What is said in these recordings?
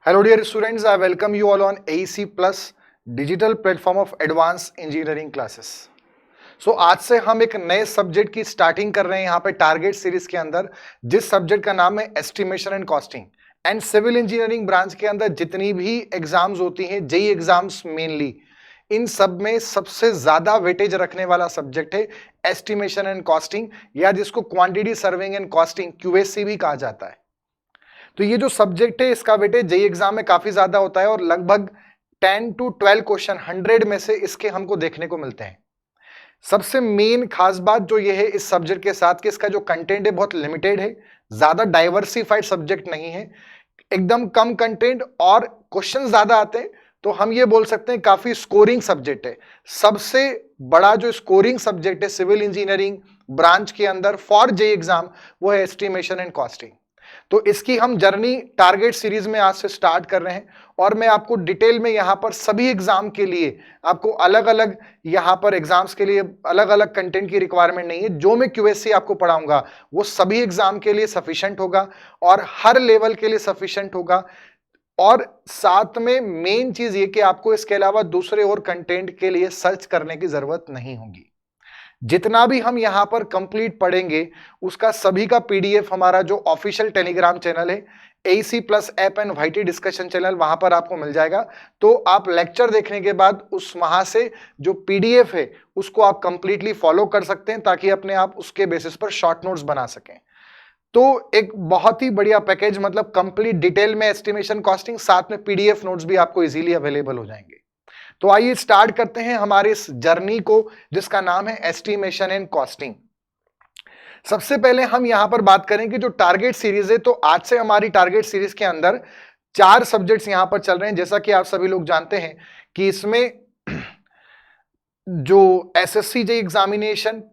Hello dear students, I welcome you all on AEC Plus digital platform of advance engineering classes. So आज से हम एक नए subject की स्टार्टिंग कर रहे हैं यहाँ पे टारगेट सीरीज के अंदर, जिस सब्जेक्ट का नाम है estimation and costing. And civil engineering branch के अंदर जितनी भी एग्जाम्स होती हैं, जेई एग्जाम्स मेनली, इन सब में सबसे ज्यादा वेटेज रखने वाला सब्जेक्ट है एस्टिमेशन एंड कॉस्टिंग, या जिसको quantity serving and costing QSC भी कहा जाता है। तो ये जो सब्जेक्ट है इसका वेटेज जेई एग्जाम में काफी ज्यादा होता है और लगभग 10 to 12 क्वेश्चन 100 में से इसके हमको देखने को मिलते हैं। सबसे मेन खास बात जो ये है इस सब्जेक्ट के साथ कि इसका जो कंटेंट है बहुत लिमिटेड है, ज्यादा डाइवर्सिफाइड सब्जेक्ट नहीं है, एकदम कम कंटेंट और क्वेश्चन ज्यादा आते हैं। तो हम ये बोल सकते हैं काफी स्कोरिंग सब्जेक्ट है। सबसे बड़ा जो स्कोरिंग सब्जेक्ट है सिविल इंजीनियरिंग ब्रांच के अंदर फॉर जेई एग्जाम, वो है एस्टिमेशन एंड कॉस्टिंग। तो इसकी हम जर्नी टारगेट सीरीज में आज से स्टार्ट कर रहे हैं और मैं आपको डिटेल में यहां पर सभी एग्जाम के लिए आपको अलग अलग यहां पर एग्जाम्स के लिए अलग अलग कंटेंट की रिक्वायरमेंट नहीं है। जो मैं क्यूएससी आपको पढ़ाऊंगा वो सभी एग्जाम के लिए सफिशिएंट होगा और हर लेवल के लिए सफिशिएंट होगा। और साथ में मेन चीज ये कि आपको इसके अलावा दूसरे और कंटेंट के लिए सर्च करने की जरूरत नहीं होगी। जितना भी हम यहां पर कंप्लीट पढ़ेंगे उसका सभी का पीडीएफ हमारा जो ऑफिशियल टेलीग्राम चैनल है AC plus app and YT discussion channel, वहां पर आपको मिल जाएगा। तो आप लेक्चर देखने के बाद उस वहां से जो पीडीएफ है उसको आप कंप्लीटली फॉलो कर सकते हैं ताकि अपने आप उसके बेसिस पर शॉर्ट नोट्स बना सकें। तो एक बहुत ही बढ़िया पैकेज, मतलब कंप्लीट डिटेल में एस्टिमेशन कॉस्टिंग, साथ में पीडीएफ नोट्स भी आपको इजीली अवेलेबल हो जाएंगे। तो आइए स्टार्ट करते हैं हमारे इस जर्नी को जिसका नाम है एस्टिमेशन एंड कॉस्टिंग। सबसे पहले हम यहां पर बात करें कि जो टारगेट सीरीज है, तो आज से हमारी टारगेट सीरीज के अंदर 4 सब्जेक्ट्स यहां पर चल रहे हैं। जैसा कि आप सभी लोग जानते हैं कि इसमें जो एसएससी जेईई एग्जामिनेशन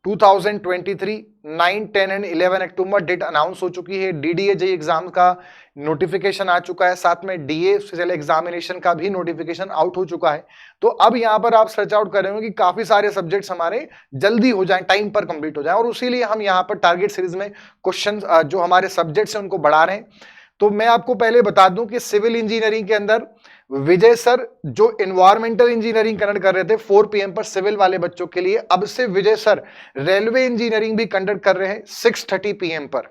2023 9, 10 एंड 11 अक्टूबर डेट अनाउंस हो चुकी है। डीडीए जेईई एग्जाम का नोटिफिकेशन आ चुका है, साथ में डीए एग्जामिनेशन का भी नोटिफिकेशन आउट हो चुका है। तो अब यहां पर आप सर्च आउट करेंगे कि काफी सारे सब्जेक्ट्स हमारे जल्दी हो जाएं, टाइम पर कंप्लीट हो जाएं, और उसीलिए हम यहां पर टारगेट सीरीज में क्वेश्चन जो हमारे सब्जेक्ट्स हैं उनको बढ़ा रहे हैं। तो मैं आपको पहले बता दूं कि सिविल इंजीनियरिंग के अंदर विजय सर जो इन्वायरमेंटल इंजीनियरिंग कंडक्ट कर रहे थे 4 PM पर सिविल वाले बच्चों के लिए, अब से विजय सर रेलवे इंजीनियरिंग भी कंडक्ट कर रहे हैं 6:30 PM पर।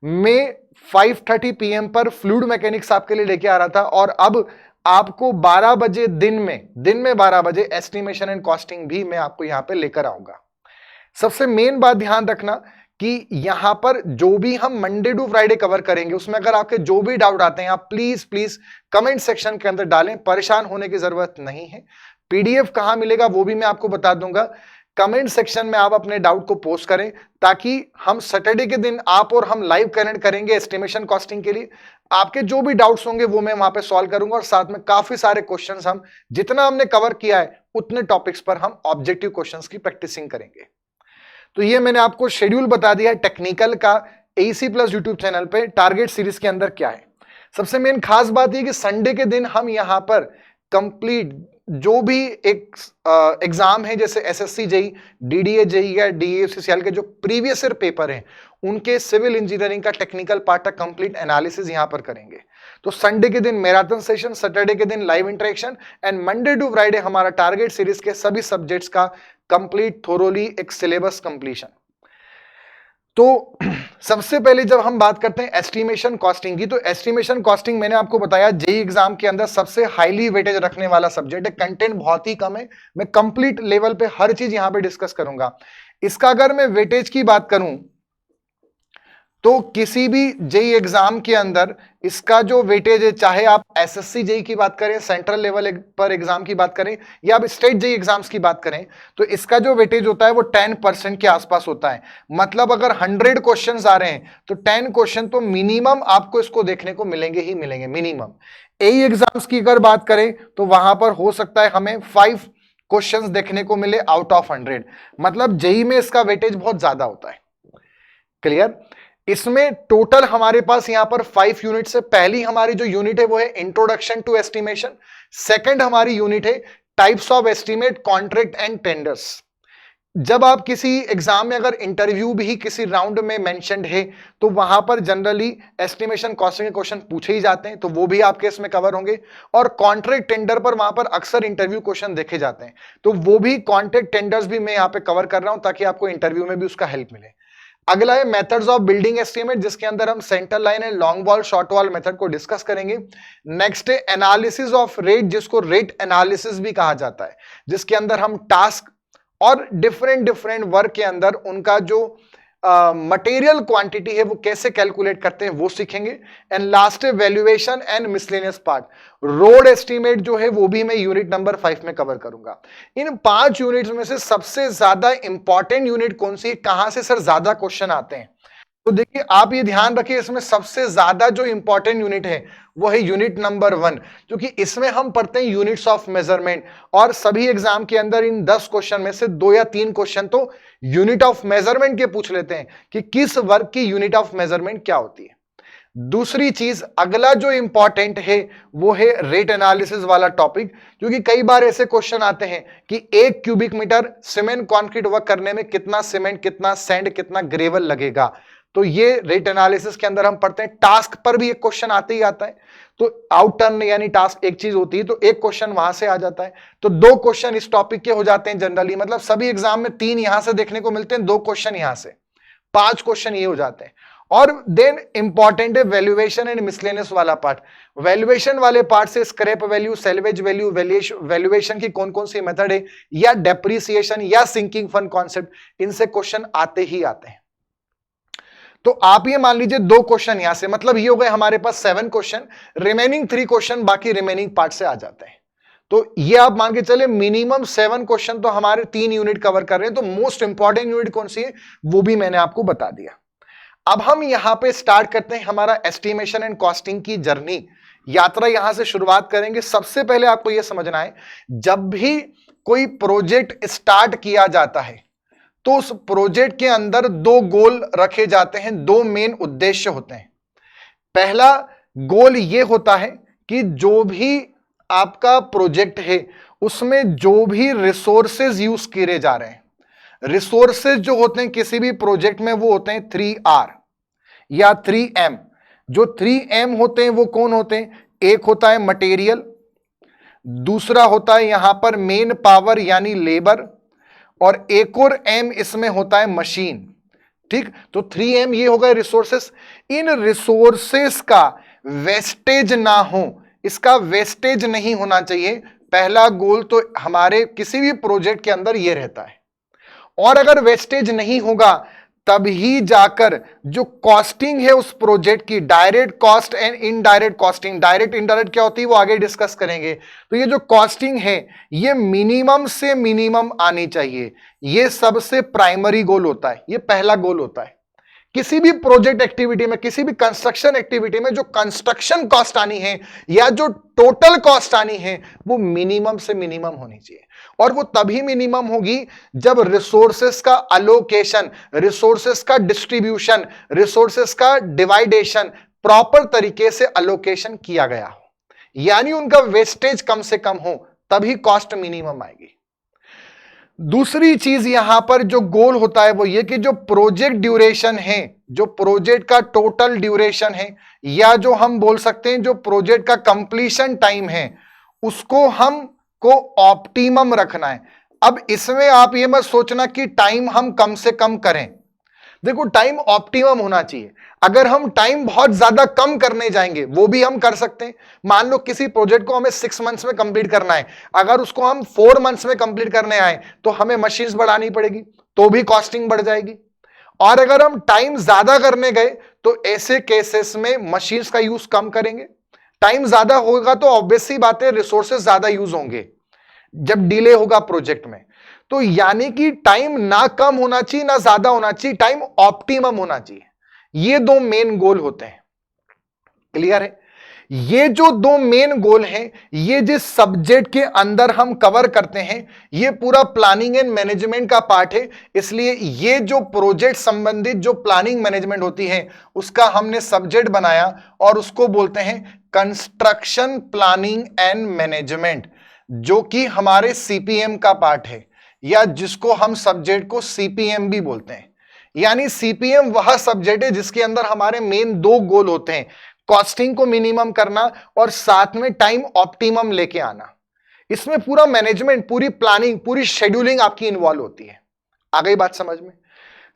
मैं 5:30 PM पर फ्लूइड मैकेनिक्स आपके लिए लेके आ रहा था और अब आपको 12 बजे दिन में 12 बजे एस्टिमेशन एंड कॉस्टिंग भी मैं आपको यहां पे लेकर आऊंगा। सबसे मेन बात ध्यान रखना कि यहां पर जो भी हम मंडे टू फ्राइडे कवर करेंगे उसमें अगर आपके जो भी डाउट आते हैं आप प्लीज कमेंट सेक्शन के अंदर डालें, परेशान होने की जरूरत नहीं है। पीडीएफ कहां मिलेगा वो भी मैं आपको बता दूंगा। कमेंट सेक्शन में आप अपने डाउट को पोस्ट करें ताकि हम सैटरडे के दिन आप और हम लाइव कनेक्ट करेंगे एस्टिमेशन कॉस्टिंग के लिए। आपके जो भी डाउट्स होंगे वो मैं वहां पे सॉल्व करूंगा और साथ में काफी सारे क्वेश्चंस हम जितना हमने कवर किया है उतने टॉपिक्स पर हम ऑब्जेक्टिव क्वेश्चंस की प्रैक्टिसिंग करेंगे। तो ये मैंने आपको शेड्यूल बता दिया है टेक्निकल का एसी प्लस यूट्यूब चैनल पे टारगेट सीरीज के अंदर क्या है। सबसे मेन खास बात ये कि संडे के दिन हम यहां पर कंप्लीट जो भी एक एग्जाम है जैसे एसएससी जेईई, डीडीए जेईई या डीएसीसीएल के जो प्रीवियस ईयर पेपर हैं उनके सिविल इंजीनियरिंग का टेक्निकल पार्ट का कंप्लीट एनालिसिस यहां पर करेंगे। तो संडे के दिन मैराथन सेशन, सैटरडे के दिन live interaction and Monday to Friday हमारा टारगेट सीरीज के सभी सब्जेक्ट्स का कंप्लीट थोरोली एक सिलेबस कंप्लीशन। तो सबसे पहले जब हम बात करते हैं एस्टिमेशन कॉस्टिंग की, तो एस्टिमेशन कॉस्टिंग मैंने आपको बताया जेईई एग्जाम के अंदर सबसे हाईली वेटेज रखने वाला सब्जेक्ट है। कंटेंट बहुत ही कम है, मैं कंप्लीट लेवल पे हर चीज यहां पे डिस्कस करूंगा। इसका अगर मैं वेटेज की बात करूं तो किसी भी जेईई एग्जाम के अंदर इसका जो वेटेज है, चाहे आप एसएससी जेईई की बात करें, सेंट्रल लेवल पर एग्जाम की बात करें या आप स्टेट जेईई एग्जाम्स की बात करें, तो इसका जो वेटेज होता है वो 10% के आसपास होता है। मतलब अगर 100 क्वेश्चंस आ रहे हैं तो 10 क्वेश्चन तो मिनिमम आपको इसको देखने को मिलेंगे ही मिलेंगे मिनिमम। एई एग्जाम्स की अगर बात करें तो वहां पर हो सकता है हमें 5 क्वेश्चंस देखने को मिले आउट ऑफ 100। मतलब जेईई में इसका वेटेज बहुत ज्यादा होता है। क्लियर? इसमें टोटल हमारे पास यहां पर 5 यूनिट्स है। पहली हमारी जो यूनिट है वो है इंट्रोडक्शन टू एस्टिमेशन। सेकंड हमारी यूनिट है types of estimate, contract and tenders. जब आप किसी एग्जाम में अगर इंटरव्यू भी किसी राउंड में मेंशन्ड है तो वहां पर जनरली एस्टिमेशन कॉस्टिंग के क्वेश्चन पूछे ही जाते हैं, तो वो भी आपके इसमें कवर होंगे। और कॉन्ट्रैक्ट टेंडर पर वहां पर अक्सर इंटरव्यू क्वेश्चन देखे जाते हैं, तो वो भी कॉन्ट्रैक्ट टेंडर्स भी मैं यहाँ पे कवर कर रहा हूं ताकि आपको इंटरव्यू में भी उसका हेल्प मिले। अगला है मेथड्स ऑफ बिल्डिंग एस्टीमेट, जिसके अंदर हम centre line and long wall short wall method को डिस्कस करेंगे। नेक्स्ट है एनालिसिस ऑफ रेट, जिसको रेट एनालिसिस भी कहा जाता है, जिसके अंदर हम टास्क और डिफरेंट वर्क के अंदर उनका जो मटेरियल क्वांटिटी है वो कैसे कैलकुलेट करते हैं वो सीखेंगे। एंड लास्ट है valuation and miscellaneous part, road estimate जो है वो भी मैं यूनिट नंबर 5 में कवर करूंगा। इन 5 यूनिट्स में से सबसे ज्यादा इंपॉर्टेंट यूनिट कौन सी है, कहां से सर ज्यादा क्वेश्चन आते हैं, तो देखिए आप ये ध्यान रखिए, इसमें सबसे ज्यादा जो इंपॉर्टेंट यूनिट है वो है यूनिट नंबर 1, क्योंकि इसमें हम पढ़ते हैं यूनिट्स ऑफ मेजरमेंट, और सभी एग्जाम के अंदर इन 10 क्वेश्चन में से 2 या 3 क्वेश्चन तो यूनिट ऑफ मेजरमेंट के पूछ लेते हैं कि किस वर्ग की यूनिट ऑफ मेजरमेंट क्या होती है। दूसरी चीज, अगला जो इंपॉर्टेंट है वो है रेट एनालिसिस वाला टॉपिक, क्योंकि कई बार ऐसे क्वेश्चन आते हैं कि 1 cubic metre cement concrete work करने में कितना सीमेंट, कितना सैंड, कितना ग्रेवल लगेगा, तो ये रेट एनालिसिस के अंदर हम पढ़ते हैं। टास्क पर भी एक क्वेश्चन आते ही आता है, तो आउटर्न यानी टास्क एक चीज होती है, तो एक क्वेश्चन वहां से आ जाता है, तो 2 क्वेश्चन इस टॉपिक के हो जाते हैं जनरली, मतलब सभी एग्जाम में 3 यहां से देखने को मिलते हैं, 2 क्वेश्चन यहां से, 5 क्वेश्चन ये हो जाते हैं। और देन इंपॉर्टेंट है वैल्यूएशन एंड मिसलेनियस वाला पार्ट। वैल्यूएशन वाले पार्ट से scrap value, salvage value, valuation की कौन कौन सी मेथड है, या डेप्रिसिएशन या सिंकिंग फंड कॉन्सेप्ट, इनसे क्वेश्चन आते ही आते हैं। तो आप ये मान लीजिए 2 क्वेश्चन यहां से, मतलब ये हो गए हमारे पास 7 क्वेश्चन, रिमेनिंग 3 क्वेश्चन बाकी रिमेनिंग पार्ट से आ जाते हैं। तो ये आप मान के चले मिनिमम 7 क्वेश्चन तो हमारे 3 यूनिट कवर कर रहे हैं। तो मोस्ट इंपॉर्टेंट यूनिट कौन सी है वो भी मैंने आपको बता दिया। अब हम यहां पे स्टार्ट करते हैं हमारा एस्टिमेशन एंड कॉस्टिंग की जर्नी, यात्रा यहां से शुरुआत करेंगे। सबसे पहले आपको यह समझना है, जब भी कोई प्रोजेक्ट स्टार्ट किया जाता है तो उस प्रोजेक्ट के अंदर 2 गोल रखे जाते हैं, 2 मेन उद्देश्य होते हैं। पहला गोल यह होता है कि जो भी आपका प्रोजेक्ट है उसमें जो भी रिसोर्सेज यूज किए जा रहे हैं, रिसोर्सेज जो होते हैं किसी भी प्रोजेक्ट में वो होते हैं 3R या 3M। जो 3M होते हैं वो कौन होते हैं, एक होता है मटेरियल, दूसरा होता है यहां पर मेन पावर यानी लेबर, और एक और M इसमें होता है मशीन। ठीक, तो 3M ये हो गए रिसोर्सेस। इन रिसोर्सेस का वेस्टेज ना हो, इसका वेस्टेज नहीं होना चाहिए, पहला गोल तो हमारे किसी भी प्रोजेक्ट के अंदर ये रहता है। और अगर वेस्टेज नहीं होगा तभी जाकर जो कॉस्टिंग है उस प्रोजेक्ट की, direct cost and indirect costing, direct indirect क्या होती है वो आगे डिस्कस करेंगे। तो ये जो कॉस्टिंग है ये मिनिमम से मिनिमम आनी चाहिए, ये सबसे प्राइमरी गोल होता है, ये पहला गोल होता है। किसी भी प्रोजेक्ट एक्टिविटी में, किसी भी कंस्ट्रक्शन एक्टिविटी में जो कंस्ट्रक्शन कॉस्ट आनी है या जो टोटल कॉस्ट आनी है वो मिनिमम से मिनिमम होनी चाहिए। और वो तभी मिनिमम होगी जब रिसोर्सेस का अलोकेशन, रिसोर्सेस का डिस्ट्रीब्यूशन, रिसोर्सेस का डिवाइडेशन प्रॉपर तरीके से अलोकेशन किया गया हो, यानी उनका वेस्टेज कम से कम हो, तभी कॉस्ट मिनिमम आएगी। दूसरी चीज यहां पर जो गोल होता है वो ये कि जो प्रोजेक्ट ड्यूरेशन है, जो प्रोजेक्ट का टोटल ड्यूरेशन है, या जो हम बोल सकते हैं जो प्रोजेक्ट का कंप्लीशन टाइम है, उसको हमको ऑप्टिमम रखना है। अब इसमें आप ये मत सोचना कि टाइम हम कम से कम करें, देखो टाइम ऑप्टिमम होना चाहिए। अगर हम टाइम बहुत ज्यादा कम करने जाएंगे वो भी हम कर सकते हैं। मान लो किसी प्रोजेक्ट को हमें 6 मंथ्स में कंप्लीट करना है, अगर उसको हम 4 मंथ्स में कंप्लीट करने आए तो हमें मशीन्स बढ़ानी पड़ेगी, तो भी कॉस्टिंग बढ़ जाएगी। और अगर हम टाइम ज्यादा करने गए तो ऐसे केसेस में मशीन्स का यूज कम करेंगे। टाइम ज्यादा होगा तो ऑब्वियस सी बात है रिसोर्सेज ज्यादा यूज होंगे जब डिले होगा प्रोजेक्ट में। तो यानी कि टाइम ना कम होना चाहिए ना ज्यादा होना चाहिए, टाइम ऑप्टिमम होना चाहिए। ये 2 मेन गोल होते हैं, क्लियर है। ये जो 2 मेन गोल हैं, ये जिस सब्जेक्ट के अंदर हम कवर करते हैं ये पूरा प्लानिंग एंड मैनेजमेंट का पार्ट है। इसलिए ये जो प्रोजेक्ट संबंधित जो प्लानिंग मैनेजमेंट होती है उसका हमने सब्जेक्ट बनाया और उसको बोलते हैं कंस्ट्रक्शन प्लानिंग एंड मैनेजमेंट, जो कि हमारे सीपीएम का पार्ट है। या जिसको हम सब्जेक्ट को सीपीएम भी बोलते हैं। यानी सीपीएम वह सब्जेक्ट है जिसके अंदर हमारे मेन दो गोल होते हैं, कॉस्टिंग को मिनिमम करना और साथ में टाइम ऑप्टिमम लेके आना। इसमें पूरा मैनेजमेंट, पूरी प्लानिंग, पूरी शेड्यूलिंग आपकी इन्वॉल्व होती है। आ गई बात समझ में?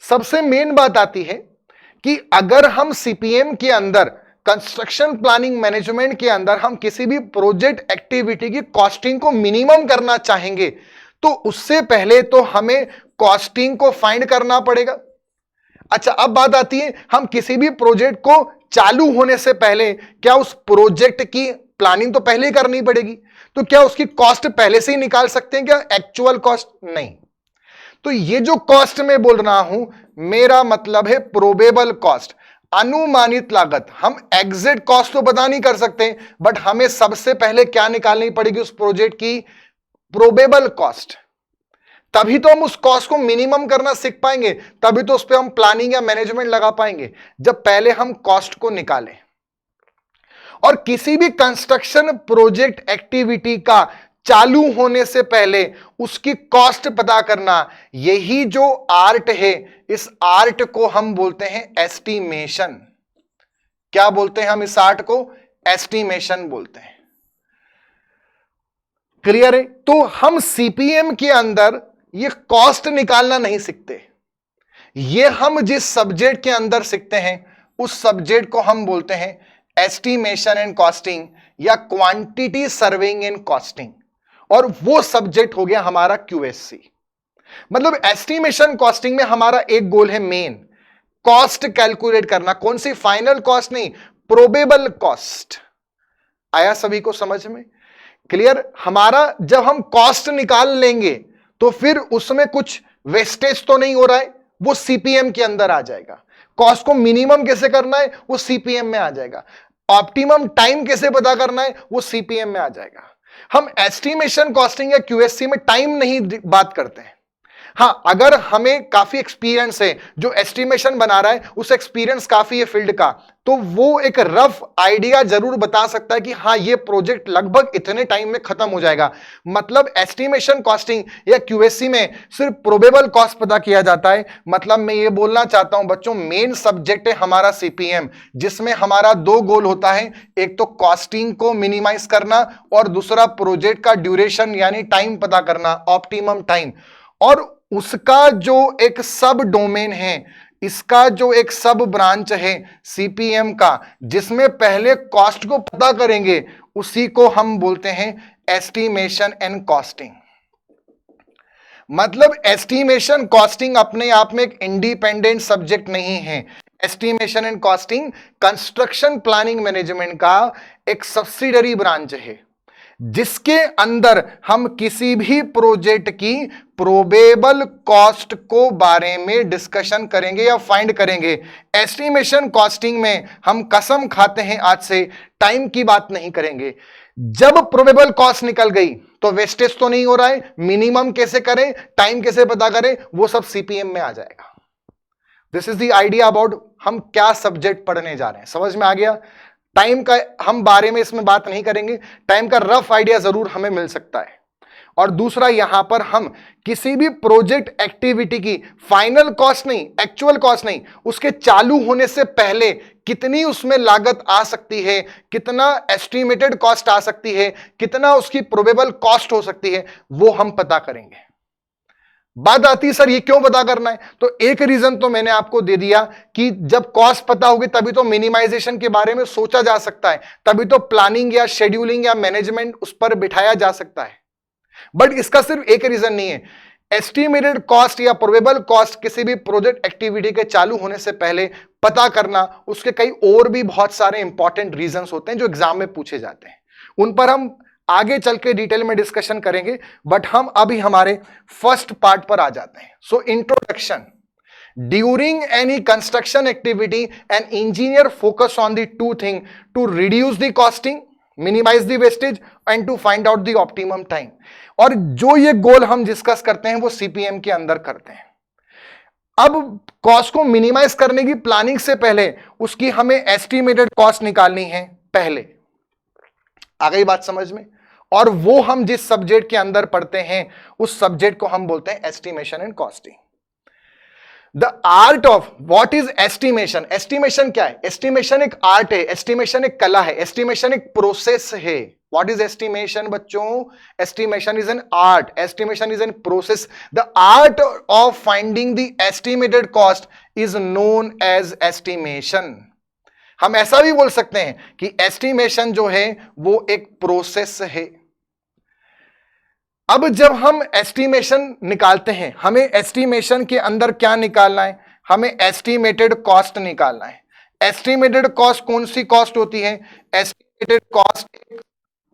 सबसे मेन बात आती है कि अगर हम सीपीएम के अंदर, कंस्ट्रक्शन प्लानिंग मैनेजमेंट के अंदर, हम किसी भी प्रोजेक्ट एक्टिविटी की कॉस्टिंग को मिनिमम करना चाहेंगे तो उससे पहले तो हमें कॉस्टिंग को फाइंड करना पड़ेगा। अच्छा, अब बात आती है, हम किसी भी प्रोजेक्ट को चालू होने से पहले क्या उस प्रोजेक्ट की प्लानिंग तो पहले ही करनी पड़ेगी, तो क्या उसकी कॉस्ट पहले से ही निकाल सकते हैं क्या? एक्चुअल कॉस्ट नहीं। तो ये जो कॉस्ट मैं बोल रहा हूं, मेरा मतलब है प्रोबेबल कॉस्ट, अनुमानित लागत। हम एग्जैक्ट कॉस्ट तो पता नहीं कर सकते, बट हमें सबसे पहले क्या निकालनी पड़ेगी? उस प्रोजेक्ट की प्रोबेबल कॉस्ट। तभी तो हम उस कॉस्ट को मिनिमम करना सीख पाएंगे, तभी तो उस पर हम प्लानिंग या मैनेजमेंट लगा पाएंगे, जब पहले हम कॉस्ट को निकालें। और किसी भी कंस्ट्रक्शन प्रोजेक्ट एक्टिविटी का चालू होने से पहले उसकी कॉस्ट पता करना, यही जो आर्ट है, इस आर्ट को हम बोलते हैं एस्टिमेशन। क्या बोलते हैं हम इस आर्ट को? एस्टिमेशन बोलते हैं। क्लियर है? तो हम सीपीएम के अंदर ये कॉस्ट निकालना नहीं सीखते, ये हम जिस सब्जेक्ट के अंदर सीखते हैं उस सब्जेक्ट को हम बोलते हैं एस्टिमेशन एंड कॉस्टिंग या क्वांटिटी सर्वेइंग एंड कॉस्टिंग, और वो सब्जेक्ट हो गया हमारा क्यूएससी। मतलब एस्टिमेशन कॉस्टिंग में हमारा एक गोल है मेन, कॉस्ट कैलकुलेट करना। कौन सी? फाइनल कॉस्ट नहीं, प्रोबेबल कॉस्ट। आया सभी को समझ में? क्लियर? हमारा जब हम कॉस्ट निकाल लेंगे तो फिर उसमें कुछ वेस्टेज तो नहीं हो रहा है, वो सीपीएम के अंदर आ जाएगा। कॉस्ट को मिनिमम कैसे करना है, वो सीपीएम में आ जाएगा। ऑप्टिमम टाइम कैसे पता करना है, वो सीपीएम में आ जाएगा। हम एस्टिमेशन कॉस्टिंग या क्यूएससी में टाइम नहीं बात करते हैं। हां, अगर हमें काफी एक्सपीरियंस है, जो एस्टिमेशन बना रहा है उस एक्सपीरियंस काफी है फील्ड का, तो वो एक रफ आइडिया जरूर बता सकता है कि हां ये प्रोजेक्ट लगभग इतने टाइम में खत्म हो जाएगा। मतलब एस्टिमेशन कॉस्टिंग या क्यूएससी में सिर्फ प्रोबेबल कॉस्ट पता किया जाता है। मतलब मैं ये बोलना चाहता हूं बच्चों, मेन सब्जेक्ट है हमारा सीपीएम, जिसमें हमारा दो गोल होता है, एक तो कॉस्टिंग को मिनिमाइज करना और दूसरा प्रोजेक्ट का ड्यूरेशन यानी टाइम पता करना, ऑप्टिमम टाइम। और उसका जो एक सब डोमेन है, इसका जो एक सब ब्रांच है सीपीएम का, जिसमें पहले कॉस्ट को पता करेंगे, उसी को हम बोलते हैं एस्टिमेशन एंड कॉस्टिंग। मतलब एस्टिमेशन कॉस्टिंग अपने आप में एक इंडिपेंडेंट सब्जेक्ट नहीं है। Estimation and costing construction planning management का एक सब्सिडरी ब्रांच है, जिसके अंदर हम किसी भी प्रोजेक्ट की प्रोबेबल कॉस्ट को बारे में डिस्कशन करेंगे या फाइंड करेंगे। एस्टिमेशन कॉस्टिंग में हम कसम खाते हैं आज से टाइम की बात नहीं करेंगे। जब प्रोबेबल कॉस्ट निकल गई तो वेस्टेज तो नहीं हो रहा है, मिनिमम कैसे करें, टाइम कैसे पता करें, वो सब सीपीएम में आ जाएगा। This is the idea about हम क्या सब्जेक्ट पढ़ने जा रहे हैं। समझ में आ गया? टाइम का हम बारे में इसमें बात नहीं करेंगे, टाइम का रफ आइडिया जरूर हमें मिल सकता है। और दूसरा, यहां पर हम किसी भी प्रोजेक्ट एक्टिविटी की फाइनल कॉस्ट नहीं, एक्चुअल कॉस्ट नहीं, उसके चालू होने से पहले कितनी उसमें लागत आ सकती है, कितना एस्टिमेटेड कॉस्ट आ सकती है, कितना उसकी प्रोबेबल कॉस्ट हो सकती है, वो हम पता करेंगे। बात आती है सर ये क्यों पता करना है? तो एक रीजन तो मैंने आपको दे दिया कि जब कॉस्ट पता होगी तभी तो मिनिमाइजेशन के बारे में सोचा जा सकता है, तभी तो प्लानिंग या शेड्यूलिंग या मैनेजमेंट उस पर बिठाया जा सकता है। बट इसका सिर्फ एक रीजन नहीं है। एस्टिमेटेड कॉस्ट या प्रोबेबल कॉस्ट किसी भी प्रोजेक्ट एक्टिविटी के चालू होने से पहले पता करना, उसके कई और भी बहुत सारे इंपॉर्टेंट रीजंस होते हैं जो एग्जाम में पूछे जाते हैं। उन पर हम आगे चल के डिटेल में डिस्कशन करेंगे, बट हम अभी हमारे फर्स्ट पार्ट पर आ जाते हैं। So introduction. During any construction activity an engineer focus on the two thing, to reduce the costing, minimise the wastage and to find out the optimum time. और जो ये गोल हम डिस्कस करते हैं वो सीपीएम के अंदर करते हैं। अब कॉस्ट को मिनिमाइज करने की प्लानिंग से पहले उसकी हमें एस्टिमेटेड कॉस्ट निकालनी है पहले। आ गई बात समझ में? और वो हम जिस सब्जेक्ट के अंदर पढ़ते हैं उस सब्जेक्ट को हम बोलते हैं estimation and costing. The art of what is estimation, estimation क्या है? एस्टिमेशन एक आर्ट है, एस्टिमेशन एक कला है, एस्टिमेशन एक प्रोसेस है। व्हाट इज एस्टिमेशन बच्चों? Estimation is an art, estimation is an process. The art of finding the estimated cost is known as estimation. हम ऐसा भी बोल सकते हैं कि एस्टिमेशन जो है वो एक प्रोसेस है। अब जब हम एस्टिमेशन निकालते हैं, हमें एस्टिमेशन के अंदर क्या निकालना है? हमें एस्टिमेटेड कॉस्ट निकालना है। एस्टिमेटेड कॉस्ट कौन सी कॉस्ट होती है? एस्टिमेटेड कॉस्ट एक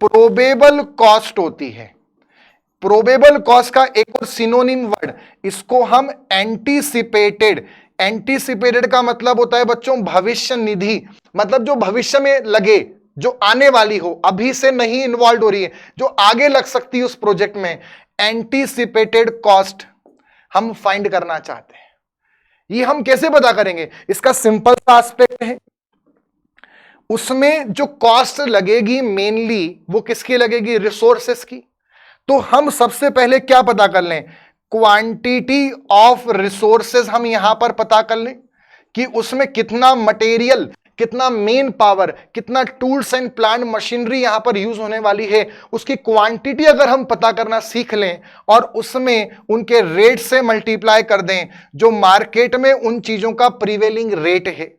प्रोबेबल कॉस्ट होती है। प्रोबेबल कॉस्ट का एक और सिनोनिम वर्ड, इसको हम एंटीसिपेटेड, एंटीसिपेटेड का मतलब होता है बच्चों भविष्य निधि, मतलब जो भविष्य में लगे, जो आने वाली हो, अभी से नहीं इन्वॉल्व हो रही है, जो आगे लग सकती है उस प्रोजेक्ट में, एंटीसिपेटेड कॉस्ट हम फाइंड करना चाहते हैं। ये हम कैसे पता करेंगे? इसका सिंपल सा एस्पेक्ट है, उसमें जो कॉस्ट लगेगी मेनली वो किसकी लगेगी? रिसोर्सेस की। तो हम सबसे पहले क्या पता कर लें? क्वांटिटी ऑफ रिसोर्सेज हम यहां पर पता कर लें कि उसमें कितना मटेरियल, कितना मेन पावर, कितना टूल्स एंड प्लांट मशीनरी यहां पर यूज होने वाली है, उसकी क्वांटिटी अगर हम पता करना सीख लें और उसमें उनके रेट से मल्टीप्लाई कर दें जो मार्केट में उन चीजों का प्रिवेलिंग रेट है।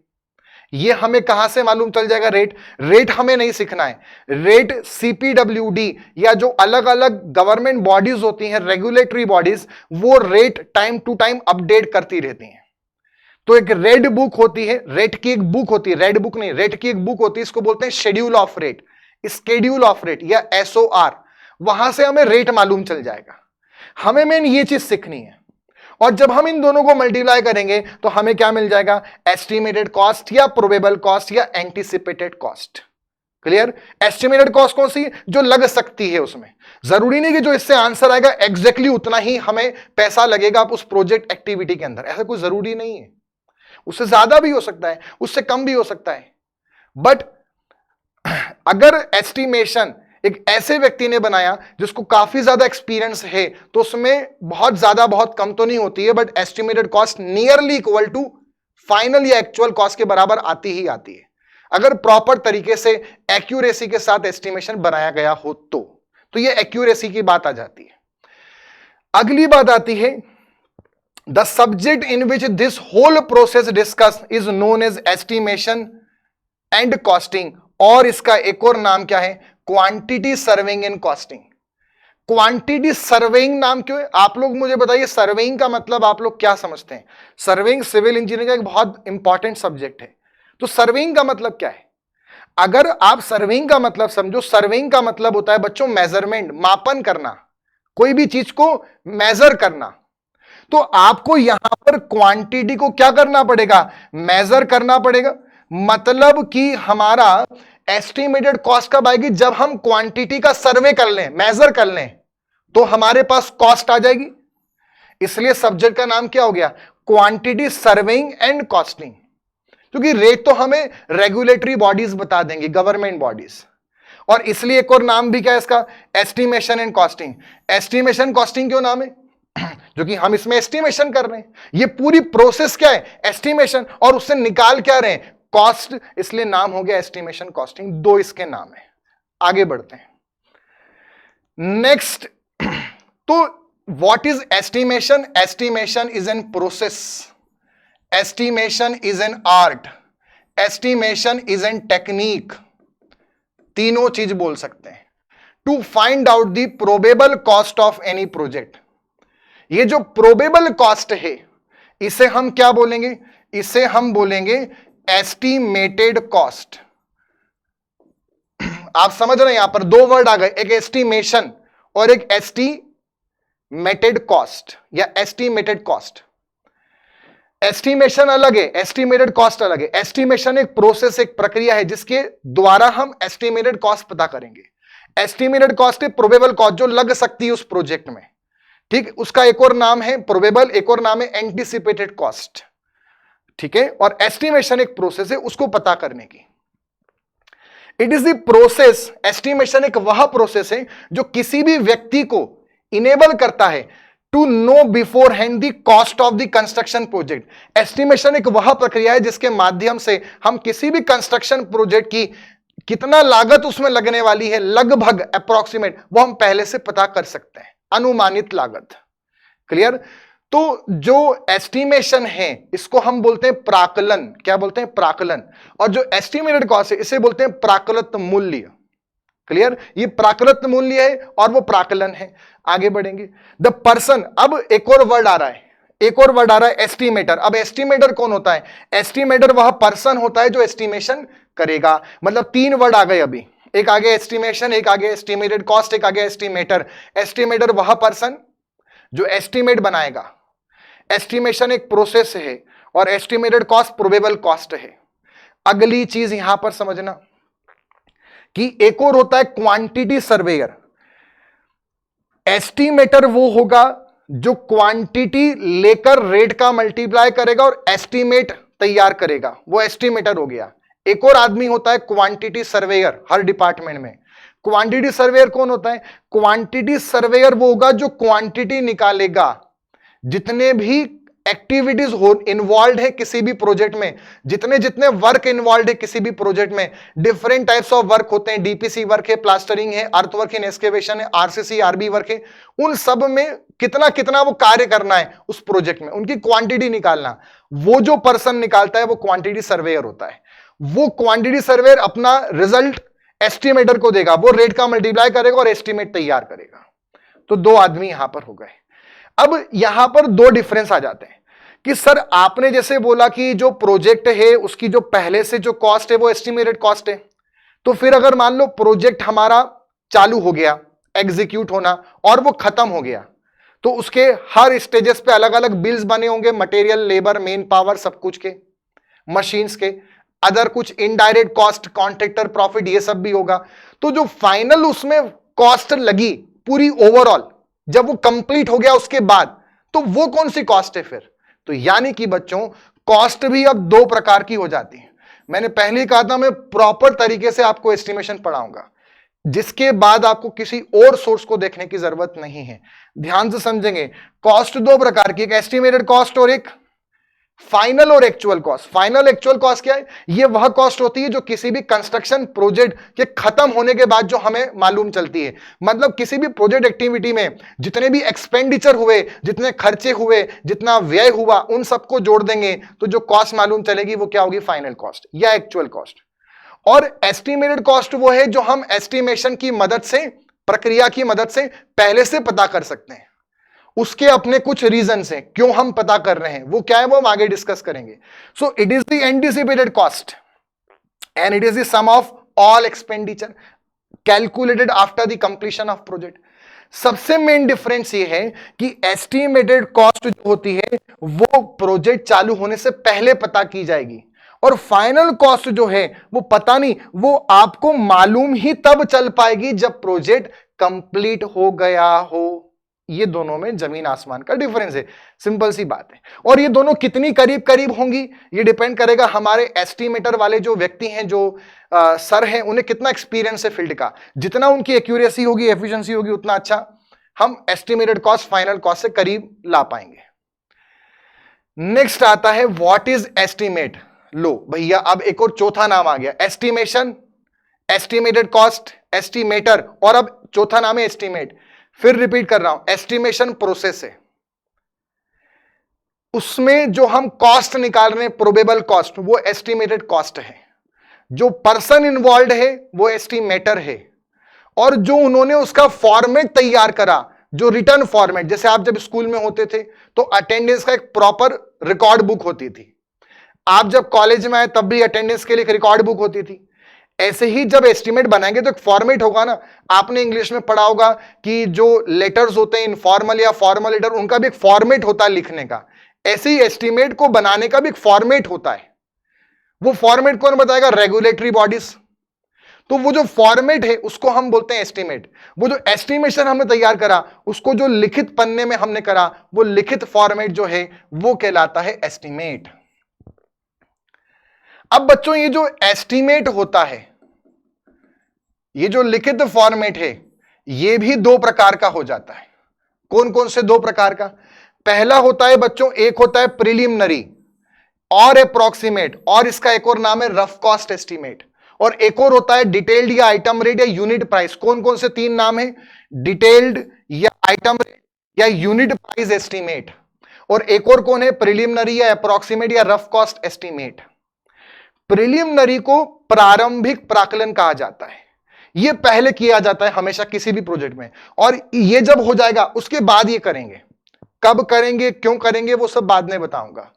ये हमें कहां से मालूम चल जाएगा? रेट हमें नहीं सीखना है। रेट सीपीडब्ल्यूडी या जो अलग अलग गवर्नमेंट बॉडीज होती हैं, रेगुलेटरी बॉडीज, वो rate time to time update करती रहती हैं। तो एक रेड बुक होती है, रेट की एक बुक होती है, रेड बुक नहीं, रेट की एक बुक होती है, इसको बोलते हैं schedule of rate, schedule of rate या एसओआर। वहां से हमें रेट मालूम चल जाएगा। हमें मेन ये चीज सीखनी है। और जब हम इन दोनों को मल्टीप्लाई करेंगे तो हमें क्या मिल जाएगा? एस्टिमेटेड कॉस्ट या प्रोबेबल कॉस्ट या anticipated cost. Clear? Estimated cost कौन सी? जो लग सकती है उसमें। जरूरी नहीं कि जो इससे आंसर आएगा एग्जैक्टली उतना ही हमें पैसा लगेगा उस प्रोजेक्ट एक्टिविटी के अंदर, ऐसा कोई जरूरी नहीं है। उससे ज्यादा भी हो सकता है, उससे कम भी हो सकता है। बट अगर एस्टिमेशन एक ऐसे व्यक्ति ने बनाया जिसको काफी ज्यादा एक्सपीरियंस है तो उसमें बहुत ज्यादा, बहुत कम तो नहीं होती है, but estimated cost nearly equal to final या एक्चुअल कॉस्ट के बराबर आती ही आती है, अगर प्रॉपर तरीके से एक्यूरेसी के साथ एस्टिमेशन बनाया गया हो तो ये एक्यूरेसी की बात आ जाती है। अगली बात आती है, the subject in which this whole process discuss is known as estimation and costing, और इसका एक और नाम क्या है? Quantity surveying and costing. Quantity surveying नाम क्यों है? आप लोग मुझे बताइए, सर्वेइंग का मतलब आप लोग क्या समझते हैं? सर्वेइंग सिविल इंजीनियरिंग का एक बहुत इंपॉर्टेंट सब्जेक्ट है। तो सर्वेइंग का मतलब क्या है? अगर आप सर्वेइंग का मतलब समझो, सर्वेइंग का मतलब होता है बच्चों मेजरमेंट, मापन करना, कोई भी चीज को मेजर करना। तो आपको यहां पर क्वांटिटी को क्या करना पड़ेगा? मेजर करना पड़ेगा। मतलब कि हमारा एस्टिमेटेड कॉस्ट कब आएगी? जब हम क्वांटिटी का सर्वे कर लें, मेजर कर लें, तो हमारे पास कॉस्ट आ जाएगी। इसलिए सब्जेक्ट का नाम क्या हो गया? Quantity surveying and costing. क्योंकि रेट तो हमें रेगुलेटरी बॉडीज बता देंगे, गवर्नमेंट बॉडीज, और इसलिए एक और नाम भी क्या है इसका? Estimation and costing. Estimation costing क्यों नाम है? जो कि हम इसमें एस्टिमेशन कर रहे हैं। ये पूरी प्रोसेस क्या है? एस्टिमेशन, और उससे निकाल क्या रहे हैं? कॉस्ट, इसलिए नाम हो गया एस्टिमेशन कॉस्टिंग। दो इसके नाम है। आगे बढ़ते हैं नेक्स्ट। तो what is estimation? Estimation is an process, estimation is an art, estimation is an technique, तीनों चीज बोल सकते हैं, to find out the probable cost of any project. ये जो प्रोबेबल कॉस्ट है इसे हम क्या बोलेंगे? इसे हम बोलेंगे एस्टिमेटेड कॉस्ट। आप समझ रहे हैं? यहां पर दो वर्ड आ गए, एक एस्टिमेशन और एक एस्टिमेटेड कॉस्ट या एस्टिमेटेड कॉस्ट। एस्टिमेशन अलग है, एस्टिमेटेड कॉस्ट अलग है। एस्टिमेशन एक प्रोसेस, एक प्रक्रिया है जिसके द्वारा हम एस्टिमेटेड कॉस्ट पता करेंगे। एस्टिमेटेड कॉस्ट है प्रोबेबल कॉस्ट जो लग सकती है उस प्रोजेक्ट में, ठीक। उसका एक और नाम है प्रोबेबल, एक और नाम है एंटीसिपेटेड कॉस्ट, ठीक है। और एस्टिमेशन एक प्रोसेस है उसको पता करने की। It is the process, estimation एक वह प्रोसेस है जो किसी भी व्यक्ति को इनेबल करता है to know beforehand the cost of the construction project. एस्टिमेशन एक वह प्रक्रिया है जिसके माध्यम से हम किसी भी कंस्ट्रक्शन प्रोजेक्ट की कितना लागत उसमें लगने वाली है, लगभग अप्रोक्सीमेट, वो हम पहले से पता कर सकते हैं, अनुमानित लागत। क्लियर? तो जो एस्टिमेशन है इसको हम बोलते हैं प्राकलन। क्या बोलते हैं? प्राकलन। और जो एस्टिमेटेड कॉस्ट है इसे बोलते हैं प्राकलित मूल्य। क्लियर? ये प्राकृत मूल्य है और वो प्राकलन है। आगे बढ़ेंगे। द पर्सन, अब एक और वर्ड आ रहा है, एस्टिमेटर। अब एस्टिमेटर कौन होता है? एस्टिमेटर वह पर्सन होता है जो एस्टिमेशन करेगा। मतलब तीन वर्ड आ गए अभी, एक आगे एस्टिमेशन, एक आगे एस्टिमेटेड कॉस्ट, एक आगे एस्टिमेटर। एस्टिमेटर वह पर्सन जो एस्टिमेट बनाएगा, एस्टिमेशन एक प्रोसेस है और एस्टिमेटेड कॉस्ट प्रोबेबल कॉस्ट है। अगली चीज यहां पर समझना कि एक और होता है क्वांटिटी सर्वेयर। एस्टिमेटर वो होगा जो क्वांटिटी लेकर रेट का मल्टीप्लाई करेगा और एस्टिमेट तैयार करेगा, वो एस्टिमेटर हो गया। एक और आदमी होता है क्वांटिटी सर्वेयर हर डिपार्टमेंट में। क्वांटिटी सर्वेयर कौन होता है? क्वांटिटी सर्वेयर वो होगा जो क्वांटिटी निकालेगा, जितने भी एक्टिविटीज हो इन्वॉल्व है किसी भी प्रोजेक्ट में, जितने जितने वर्क इन्वॉल्व है किसी भी प्रोजेक्ट में, डिफरेंट टाइप्स ऑफ वर्क होते हैं, डीपीसी वर्क है, प्लास्टरिंग है, अर्थ वर्क इन एक्सकेवेशन है, आरसीसी आरबी वर्क है, उन सब में कितना कितना वो कार्य करना है उस प्रोजेक्ट में, उनकी क्वांटिटी निकालना, वो जो पर्सन निकालता है वो क्वांटिटी सर्वेयर होता है। वो क्वांटिटी सर्वेयर अपना रिजल्ट एस्टिमेटर को देगा, वो रेट का मल्टीप्लाई करेगा और एस्टिमेट तैयार करेगा। तो दो आदमी यहां पर हो गए। अब यहां पर दो डिफरेंस आ जाते हैं कि सर आपने जैसे बोला कि जो प्रोजेक्ट है उसकी जो पहले से जो कॉस्ट है वो एस्टिमेटेड कॉस्ट है, तो फिर अगर मान लो प्रोजेक्ट हमारा चालू हो गया, एग्जीक्यूट होना, और वो खत्म हो गया, तो उसके हर स्टेजेस पे अलग अलग बिल्स बने होंगे, मटेरियल, लेबर, मेन पावर, सब कुछ के, मशीन्स के, अदर कुछ इनडायरेक्ट कॉस्ट, कॉन्ट्रैक्टर प्रॉफिट, ये सब भी होगा। तो जो फाइनल उसमें कॉस्ट लगी पूरी ओवरऑल, जब वो कंप्लीट हो गया उसके बाद, तो वो कौन सी कॉस्ट है फिर? तो यानी कि बच्चों कॉस्ट भी अब दो प्रकार की हो जाती है। मैंने पहले ही कहा था मैं प्रॉपर तरीके से आपको एस्टिमेशन पढ़ाऊंगा, जिसके बाद आपको किसी और सोर्स को देखने की जरूरत नहीं है। ध्यान से समझेंगे, कॉस्ट दो प्रकार की, एक एस्टिमेटेड कॉस्ट और एक फाइनल और actual cost. Final actual cost क्या है? ये वह कॉस्ट होती है जो किसी भी कंस्ट्रक्शन प्रोजेक्ट के खत्म होने के बाद जो हमें मालूम चलती है। मतलब किसी भी प्रोजेक्ट एक्टिविटी में जितने भी एक्सपेंडिचर हुए, जितने खर्चे हुए, जितना व्यय हुआ, उन सबको जोड़ देंगे तो जो कॉस्ट मालूम चलेगी वो क्या होगी? फाइनल कॉस्ट या एक्चुअल कॉस्ट। और एस्टिमेटेड कॉस्ट वो है जो हम एस्टिमेशन की मदद से, प्रक्रिया की मदद से पहले से पता कर सकते हैं। उसके अपने कुछ रीजंस हैं क्यों हम पता कर रहे हैं, वो क्या है वो हम आगे डिस्कस करेंगे। So it is the anticipated cost and it is the sum of all expenditure calculated after the completion of project. सबसे मेन डिफरेंस ये है कि एस्टिमेटेड कॉस्ट जो होती है वो प्रोजेक्ट चालू होने से पहले पता की जाएगी, और फाइनल कॉस्ट जो है वो पता नहीं, वो आपको मालूम ही तब चल पाएगी जब प्रोजेक्ट कंप्लीट हो गया हो। ये दोनों में जमीन आसमान का डिफरेंस है, सिंपल सी बात है। और ये दोनों कितनी करीब करीब होंगी ये डिपेंड करेगा हमारे एस्टिमेटर वाले जो व्यक्ति हैं, जो सर हैं, उन्हें कितना एक्सपीरियंस है फील्ड का। जितना उनकी एक्यूरेसी होगी, एफिशिएंसी होगी, उतना अच्छा हम एस्टिमेटेड कॉस्ट फाइनल कॉस्ट से करीब ला पाएंगे। नेक्स्ट आता है व्हाट इज एस्टिमेट। लो भैया, अब एक और चौथा नाम आ गया, एस्टिमेशन, एस्टिमेटेड कॉस्ट, एस्टिमेटर, और अब चौथा नाम है एस्टिमेट। फिर रिपीट कर रहा हूं, एस्टिमेशन प्रोसेस है, उसमें जो हम कॉस्ट निकाल रहे हैं, प्रोबेबल कॉस्ट, वो एस्टिमेटेड कॉस्ट है। जो पर्सन इन्वॉल्व है वो एस्टिमेटर है, और जो उन्होंने उसका फॉर्मेट तैयार करा, जो रिटर्न फॉर्मेट, जैसे आप जब स्कूल में होते थे तो अटेंडेंस का एक प्रॉपर रिकॉर्ड बुक होती थी, आप जब कॉलेज में आए तब भी अटेंडेंस के लिए एक रिकॉर्ड बुक होती थी। ऐसे ही जब एस्टिमेट बनाएंगे तो एक फॉर्मेट होगा ना। आपने इंग्लिश में पढ़ा होगा कि जो लेटर्स होते हैं इनफॉर्मल या फॉर्मल लेटर, उनका भी एक फॉर्मेट होता है लिखने का। ऐसे ही एस्टिमेट को बनाने का भी एक फॉर्मेट होता है। वो फॉर्मेट कौन बताएगा? Regulatory bodies. तो वो जो फॉर्मेट है उसको हम बोलते हैं एस्टिमेट। वो जो एस्टिमेशन हमने तैयार करा उसको जो लिखित पन्ने में हमने करा, वो लिखित फॉर्मेट जो है वो कहलाता है एस्टिमेट। अब बच्चों ये जो एस्टिमेट होता है ये जो लिखित फॉर्मेट है ये भी दो प्रकार का हो जाता है। कौन कौन से दो प्रकार का? पहला होता है बच्चों, एक होता है प्रिलिमिनरी और अप्रॉक्सीमेट, और इसका एक और नाम है रफ कॉस्ट एस्टीमेट, और एक और होता है डिटेल्ड या आइटम रेट या यूनिट प्राइस। कौन कौन से तीन नाम है? डिटेल्ड या आइटम रेट या यूनिट प्राइस एस्टीमेट, और एक और कौन है? प्रिलिमिनरी या अप्रॉक्सीमेट या रफ कॉस्ट एस्टीमेट। प्रिलिमिनरी को प्रारंभिक प्राकलन कहा जाता है। यह पहले किया जाता है हमेशा किसी भी प्रोजेक्ट में, और यह जब हो जाएगा उसके बाद ये करेंगे। कब करेंगे, क्यों करेंगे, वो सब बाद में बताऊंगा।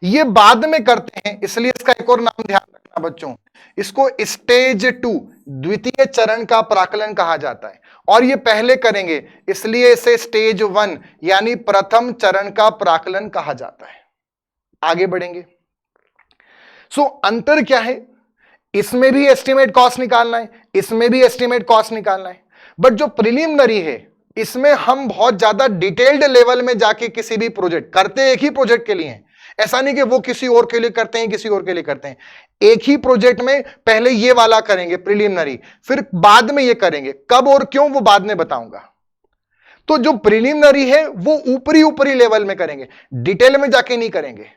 ये बाद में करते हैं, इसलिए इसका एक और नाम ध्यान रखना बच्चों, इसको स्टेज 2 द्वितीय चरण का प्राकलन कहा जाता है, और ये पहले करेंगे इसलिए इसे स्टेज 1 यानी प्रथम चरण का प्राकलन कहा जाता है। आगे बढ़ेंगे। अंतर क्या है? इसमें भी एस्टिमेट कॉस्ट निकालना है, इसमें भी एस्टिमेट कॉस्ट निकालना है, बट जो प्रिलिमिनरी है इसमें हम बहुत ज्यादा डिटेल्ड लेवल में जाके किसी भी प्रोजेक्ट करते, एक ही प्रोजेक्ट के लिए हैं, ऐसा नहीं कि वो किसी और के लिए करते हैं, किसी और के लिए करते हैं। एक ही प्रोजेक्ट में पहले ये वाला करेंगे प्रिलिमिनरी, फिर बाद में ये करेंगे। कब और क्यों वो बाद में बताऊंगा। तो जो प्रिलिमिनरी है वो ऊपरी ऊपरी लेवल में करेंगे, डिटेल में जाके नहीं करेंगे।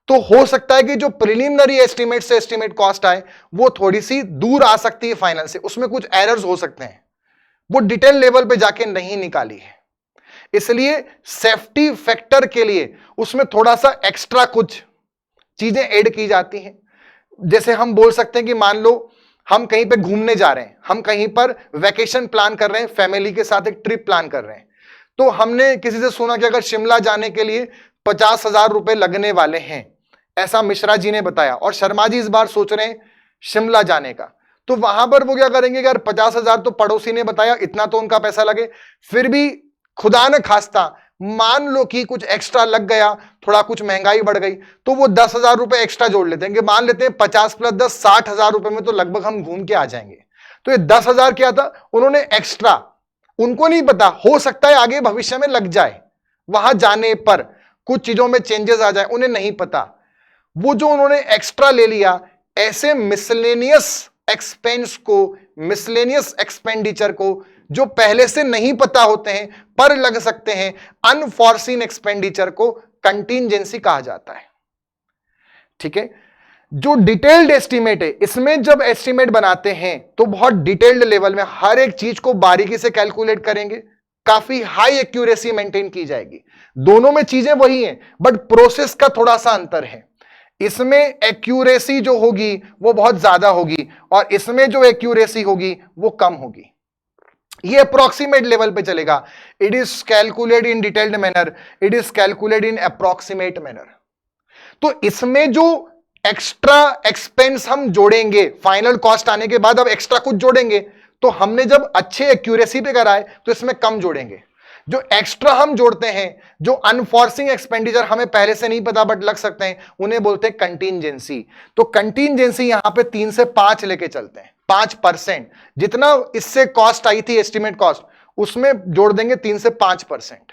तो हो सकता है कि जो प्रिलिमिनरी एस्टिमेट से एस्टिमेट कॉस्ट आए वो थोड़ी सी दूर आ सकती है फाइनल से, उसमें कुछ एरर्स हो सकते हैं, वो डिटेल लेवल पे जाके नहीं निकाली है। इसलिए सेफ्टी फैक्टर के लिए उसमें थोड़ा सा एक्स्ट्रा कुछ चीजें ऐड की जाती हैं। जैसे हम बोल सकते हैं कि मान लो हम कहीं पे घूमने जा रहे हैं, हम कहीं पर वेकेशन प्लान कर रहे हैं, फैमिली के साथ एक ट्रिप प्लान कर रहे हैं, तो हमने किसी से सुना कि अगर शिमला जाने के लिए 50,000 रुपए लगने वाले हैं, ऐसा मिश्रा जी ने बताया, और शर्मा जी इस बार सोच रहे हैं शिमला जाने का। तो वहां पर वो क्या करेंगे, अगर 50,000 तो पड़ोसी ने बताया, इतना तो उनका पैसा लगे, फिर भी खुदा न खास्ता मान लो कि कुछ एक्स्ट्रा लग गया, थोड़ा कुछ महंगाई बढ़ गई, तो वो 10,000 रुपए एक्स्ट्रा जोड़ लेते हैं कि मान लेते हैं 50 + 10 60,000 रुपए में तो लगभग हम घूम के आ जाएंगे। तो ये 10,000 क्या था, उन्होंने एक्स्ट्रा, उनको नहीं पता, हो सकता है आगे भविष्य में लग जाए, वहां जाने पर कुछ चीजों में चेंजेस आ जाए, उन्हें नहीं पता। वो जो उन्होंने एक्स्ट्रा ले लिया, ऐसे मिसलेनियस एक्सपेंस को, मिसलेनियस एक्सपेंडिचर को, जो पहले से नहीं पता होते हैं पर लग सकते हैं, अनफॉर्सीन एक्सपेंडिचर को कंटीजेंसी कहा जाता है। ठीक है। जो डिटेल्ड एस्टीमेट है, इसमें जब एस्टीमेट बनाते हैं तो बहुत डिटेल्ड लेवल में हर एक चीज को बारीकी से कैलकुलेट करेंगे, काफी हाई एक्यूरेसी मेंटेन की जाएगी। दोनों में चीजें वही हैं, बट प्रोसेस का थोड़ा सा अंतर है। इसमें एक्यूरेसी जो होगी वो बहुत ज्यादा होगी, और इसमें जो एक्यूरेसी होगी वो कम होगी। ये अप्रोक्सीमेट लेवल पे चलेगा। It is calculate in detailed manner, it is calculate in approximate manner. तो इसमें जो एक्स्ट्रा एक्सपेंस हम जोड़ेंगे फाइनल कॉस्ट आने के बाद, अब एक्स्ट्रा कुछ जोड़ेंगे, तो हमने जब अच्छे एक्यूरेसी पे कराए तो इसमें कम जोड़ेंगे। जो एक्स्ट्रा हम जोड़ते हैं, जो अनफॉर्सिंग एक्सपेंडिचर हमें पहले से नहीं पता बट लग सकते हैं, उन्हें बोलते हैं कंटीजेंसी। तो कंटीजेंसी यहां पे 3 से 5 लेके चलते हैं, 5%। जितना इससे कॉस्ट आई थी एस्टिमेट कॉस्ट, उसमें जोड़ देंगे 3 से 5%।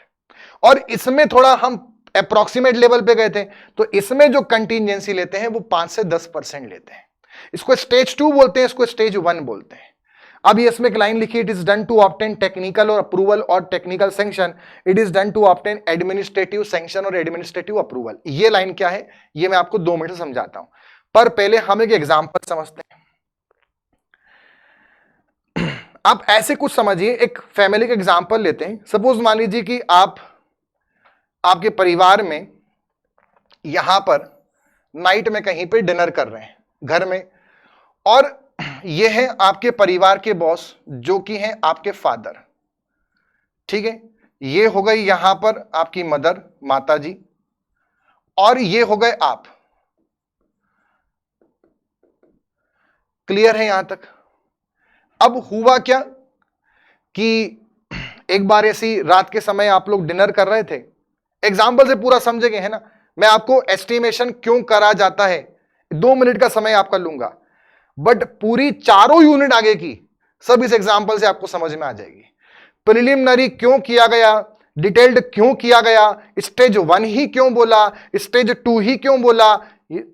और इसमें थोड़ा हम अप्रोक्सीमेट लेवल पे गए थे, तो इसमें जो कंटीजेंसी लेते हैं वो 5 से 10% लेते हैं। इसको स्टेज 2 बोलते हैं, इसको स्टेज 1 बोलते हैं। अब ये इसमें एक लाइन लिखी, it is done to obtain technical और अप्रूवल और technical sanction, it is done to obtain administrative sanction और एडमिनिस्ट्रेटिव अप्रूवल। ये लाइन क्या है, ये मैं आपको 2 मिनट से समझाता हूं, पर पहले हम एक एग्जांपल समझते हैं। आप ऐसे कुछ समझिए, एक फैमिली का एग्जांपल लेते हैं। सपोज मान लीजिए कि आपके परिवार में यहां पर नाइट में कहीं पे डिनर कर रहे हैं घर में, और ये है आपके परिवार के बॉस जो कि हैं आपके फादर। ठीक है, ये हो गई यहां पर आपकी मदर, माता जी, और ये हो गए आप। क्लियर है यहां तक? अब हुआ क्या कि एक बार ऐसी रात के समय आप लोग डिनर कर रहे थे, एग्जाम्पल से पूरा समझेंगे, है ना। मैं आपको एस्टिमेशन क्यों करा जाता है 2 मिनट का समय आपका लूंगा, बट पूरी चारों यूनिट आगे की सब इस एग्जाम्पल से आपको समझ में आ जाएगी। प्रिलिमिनरी क्यों किया गया, डिटेल्ड क्यों किया गया, स्टेज 1 ही क्यों बोला, स्टेज 2 ही क्यों बोला, ये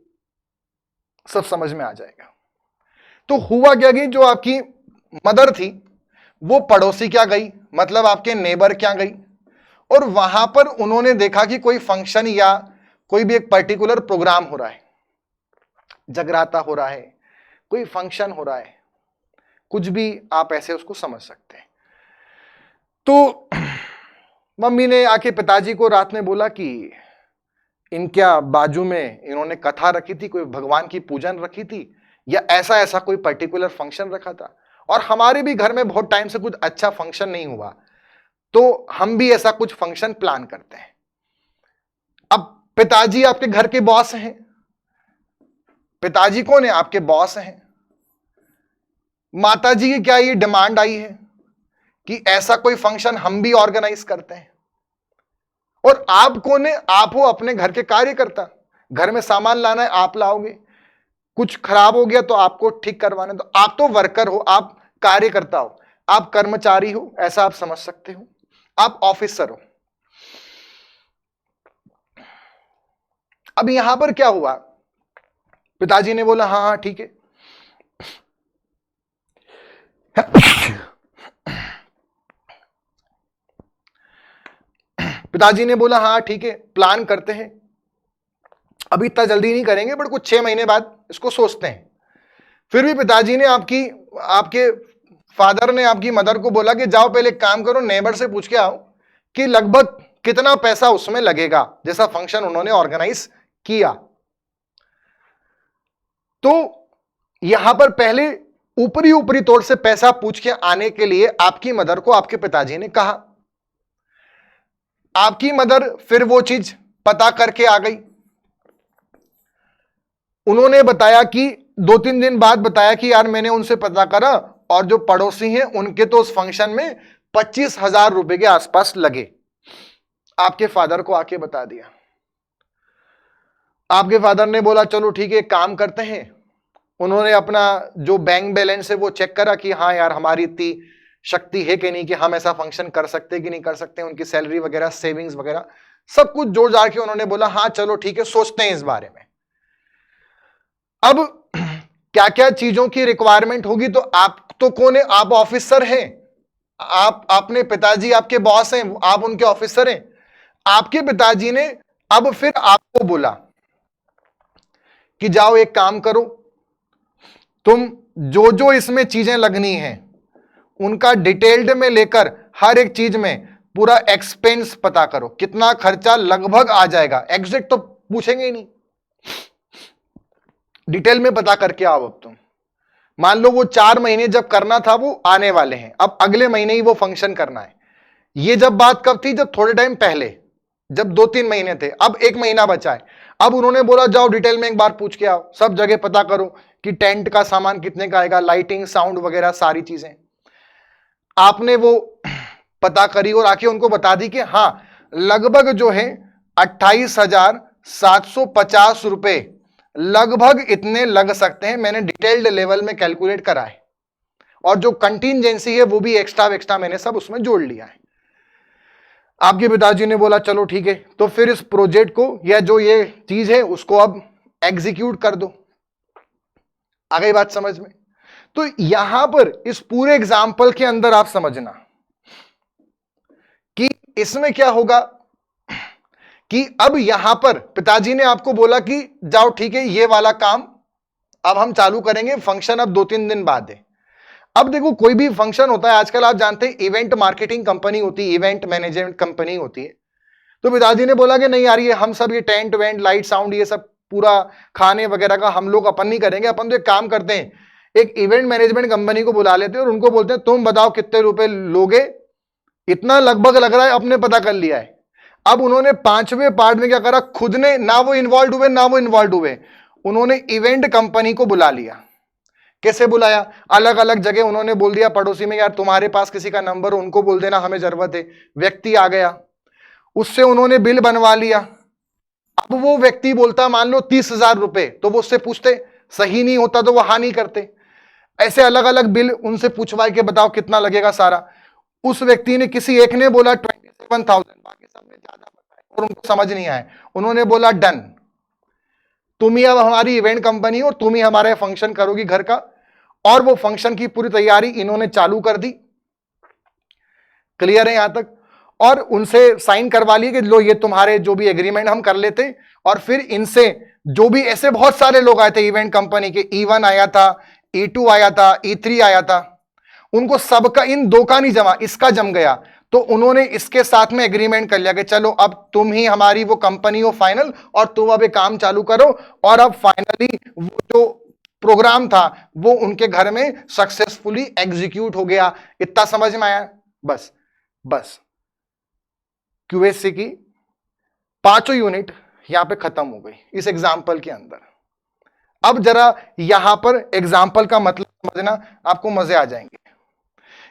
सब समझ में आ जाएगा। तो हुआ क्या कि जो आपकी मदर थी वो पड़ोसी क्या गई, मतलब आपके नेबर क्या गई, और वहां पर उन्होंने देखा कि कोई फंक्शन या कोई भी एक पर्टिकुलर प्रोग्राम हो रहा है, जगराता हो रहा है, कोई फंक्शन हो रहा है, कुछ भी आप ऐसे उसको समझ सकते हैं। तो मम्मी ने आके पिताजी को रात में बोला कि इनके बाजू में इन्होंने कथा रखी थी, कोई भगवान की पूजन रखी थी, या ऐसा ऐसा कोई पर्टिकुलर फंक्शन रखा था, और हमारे भी घर में बहुत टाइम से कुछ अच्छा फंक्शन नहीं हुआ, तो हम भी ऐसा कुछ फंक्शन प्लान करते हैं। अब पिताजी आपके घर के बॉस हैं, पिताजी कौन है, आपके बॉस हैं। माताजी की क्या ये डिमांड आई है कि ऐसा कोई फंक्शन हम भी ऑर्गेनाइज करते हैं, और आप कौन है, आप हो अपने घर के कार्यकर्ता, घर में सामान लाना है आप लाओगे, कुछ खराब हो गया तो आपको ठीक करवाना, तो आप तो वर्कर हो, आप कार्यकर्ता हो, आप कर्मचारी हो, ऐसा आप समझ सकते हो, आप ऑफिसर हो। अब यहां पर क्या हुआ, पिताजी ने बोला हाँ हाँ ठीक है। पिताजी ने बोला हाँ ठीक है, प्लान करते हैं, अभी इतना जल्दी नहीं करेंगे, बट कुछ 6 महीने बाद इसको सोचते हैं। फिर भी पिताजी ने आपके फादर ने आपकी मदर को बोला कि जाओ पहले एक काम करो, नेबर से पूछ के आओ कि लगभग कितना पैसा उसमें लगेगा, जैसा फंक्शन उन्होंने ऑर्गेनाइज किया। तो यहां पर पहले ऊपरी ऊपरी तौर से पैसा पूछ के आने के लिए आपकी मदर को आपके पिताजी ने कहा। आपकी मदर फिर वो चीज पता करके आ गई, उन्होंने बताया कि 2-3 दिन बाद बताया कि यार मैंने उनसे पता करा, और जो पड़ोसी हैं उनके तो उस फंक्शन में 25,000 रुपए के आसपास लगे। आपके फादर को आके बता दिया। आपके फादर ने बोला चलो ठीक है, काम करते हैं। उन्होंने अपना जो बैंक बैलेंस है वो चेक करा कि हाँ यार हमारी इतनी शक्ति है कि नहीं कि हम ऐसा फंक्शन कर सकते कि नहीं कर सकते, उनकी सैलरी वगैरह, सेविंग्स वगैरह सब कुछ जोड़ जाड़ के उन्होंने बोला हाँ चलो ठीक है, सोचते हैं इस बारे में। अब क्या क्या चीजों की रिक्वायरमेंट होगी, तो आप तो कौन है, आप ऑफिसर हैं, आप अपने पिताजी आपके बॉस हैं, आप उनके ऑफिसर हैं। आपके पिताजी ने अब फिर आपको बोला कि जाओ एक काम करो, तुम जो जो इसमें चीजें लगनी हैं उनका डिटेल्ड में लेकर हर एक चीज में पूरा एक्सपेंस पता करो, कितना खर्चा लगभग आ जाएगा, एग्जैक्ट तो पूछेंगे ही नहीं, डिटेल में पता करके आओ। अब तुम मान लो वो 4 महीने जब करना था वो आने वाले हैं, अब अगले महीने ही वो फंक्शन करना है। ये जब बात कब थी, जब थोड़े टाइम पहले, जब 2-3 महीने थे, अब 1 महीना बचा है। अब उन्होंने बोला जाओ डिटेल में एक बार पूछ के आओ, सब जगह पता करो कि टेंट का सामान कितने का आएगा, लाइटिंग, साउंड वगैरह सारी चीजें। आपने वो पता करी और आके उनको बता दी कि हाँ लगभग जो है 28,750 रुपए लगभग इतने लग सकते हैं, मैंने डिटेल्ड लेवल में कैलकुलेट करा है, और जो कंटिजेंसी है वो भी एक्स्ट्रा मैंने सब उसमें जोड़ लिया है। आपके पिताजी ने बोला चलो ठीक है, तो फिर इस प्रोजेक्ट को या जो ये चीज है उसको अब एग्जीक्यूट कर दो। आ गई बात समझ में? तो यहां पर इस पूरे एग्जाम्पल के अंदर आप समझना कि इसमें क्या होगा कि अब यहां पर पिताजी ने आपको बोला कि जाओ ठीक है ये वाला काम अब हम चालू करेंगे, फंक्शन अब 2-3 दिन बाद है। अब देखो कोई भी फंक्शन होता है आजकल आप जानते हैं इवेंट मार्केटिंग कंपनी होती है, इवेंट मैनेजमेंट कंपनी होती है। तो पिताजी ने बोला कि नहीं यार ये हम सब ये टेंट वेंट लाइट साउंड ये सब पूरा खाने वगैरह का हम लोग अपन नहीं करेंगे, अपन तो एक काम करते हैं एक इवेंट मैनेजमेंट कंपनी को बुला लेते हैं और उनको बोलते हैं तुम बताओ कितने रुपए लोगे, इतना लगभग लग रहा है, अपने पता कर लिया है। अब उन्होंने 5वें पार्ट में क्या करा, खुद ने ना वो इन्वॉल्व हुए, उन्होंने इवेंट कंपनी को बुला लिया। कैसे बुलाया, अलग अलग जगह उन्होंने बोल दिया पड़ोसी में यार तुम्हारे पास किसी का नंबर हो उनको बोल देना हमें जरूरत है। व्यक्ति आ गया, उससे उन्होंने बिल बनवा लिया। अब वो व्यक्ति बोलता मान लो 30,000 रुपए, तो वो उससे पूछते, सही नहीं होता तो वो हाँ नहीं करते। ऐसे अलग अलग बिल उनसे पूछवा के बताओ कितना लगेगा सारा। उस व्यक्ति ने किसी एक ने बोला 27,000, बाकी सबने ज्यादा बताया और उनको समझ नहीं आया। उन्होंने बोला डन, तुम ही अब हमारी इवेंट कंपनी हो और तुम ही हमारे फंक्शन करोगी घर का, और वो फंक्शन की पूरी तैयारी इन्होंने चालू कर दी। क्लियर है यहां तक? और उनसे साइन करवा लिए कि लो ये तुम्हारे जो भी एग्रीमेंट हम कर लेते, और फिर इनसे जो भी ऐसे बहुत सारे लोग आए थे इवेंट कंपनी के, E1 आया था, E2 आया था, E3 आया था, उनको सबका, इन दो का नहीं जमा, इसका जम गया। तो उन्होंने इसके साथ में एग्रीमेंट कर लिया कि चलो अब तुम ही हमारी वो कंपनी हो फाइनल, और तुम अब एक काम चालू करो। और अब फाइनली वो जो प्रोग्राम था वो उनके घर में सक्सेसफुली एग्जीक्यूट हो गया। इतना समझ में आया? बस बस QSC की पांचों यूनिट यहां पे खत्म हो गई इस एग्जाम्पल के अंदर। अब जरा यहां पर एग्जाम्पल का मतलब समझना, आपको मजे आ जाएंगे।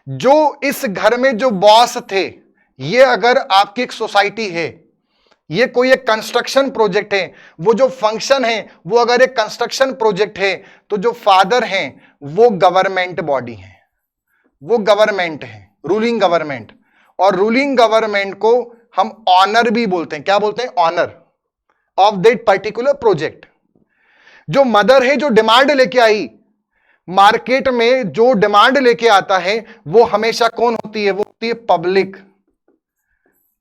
जो इस घर में जो बॉस थे, ये अगर आपकी एक सोसाइटी है, ये कोई एक कंस्ट्रक्शन प्रोजेक्ट है, वो जो फंक्शन है वो अगर एक कंस्ट्रक्शन प्रोजेक्ट है, तो जो फादर हैं वो गवर्नमेंट बॉडी है, वो गवर्नमेंट है, रूलिंग गवर्नमेंट। और रूलिंग गवर्नमेंट को हम ऑनर भी बोलते हैं। क्या बोलते हैं? Owner of that particular project. जो मदर है, जो डिमांड लेके आई मार्केट में, जो डिमांड लेके आता है वो हमेशा कौन होती है? वो होती है पब्लिक।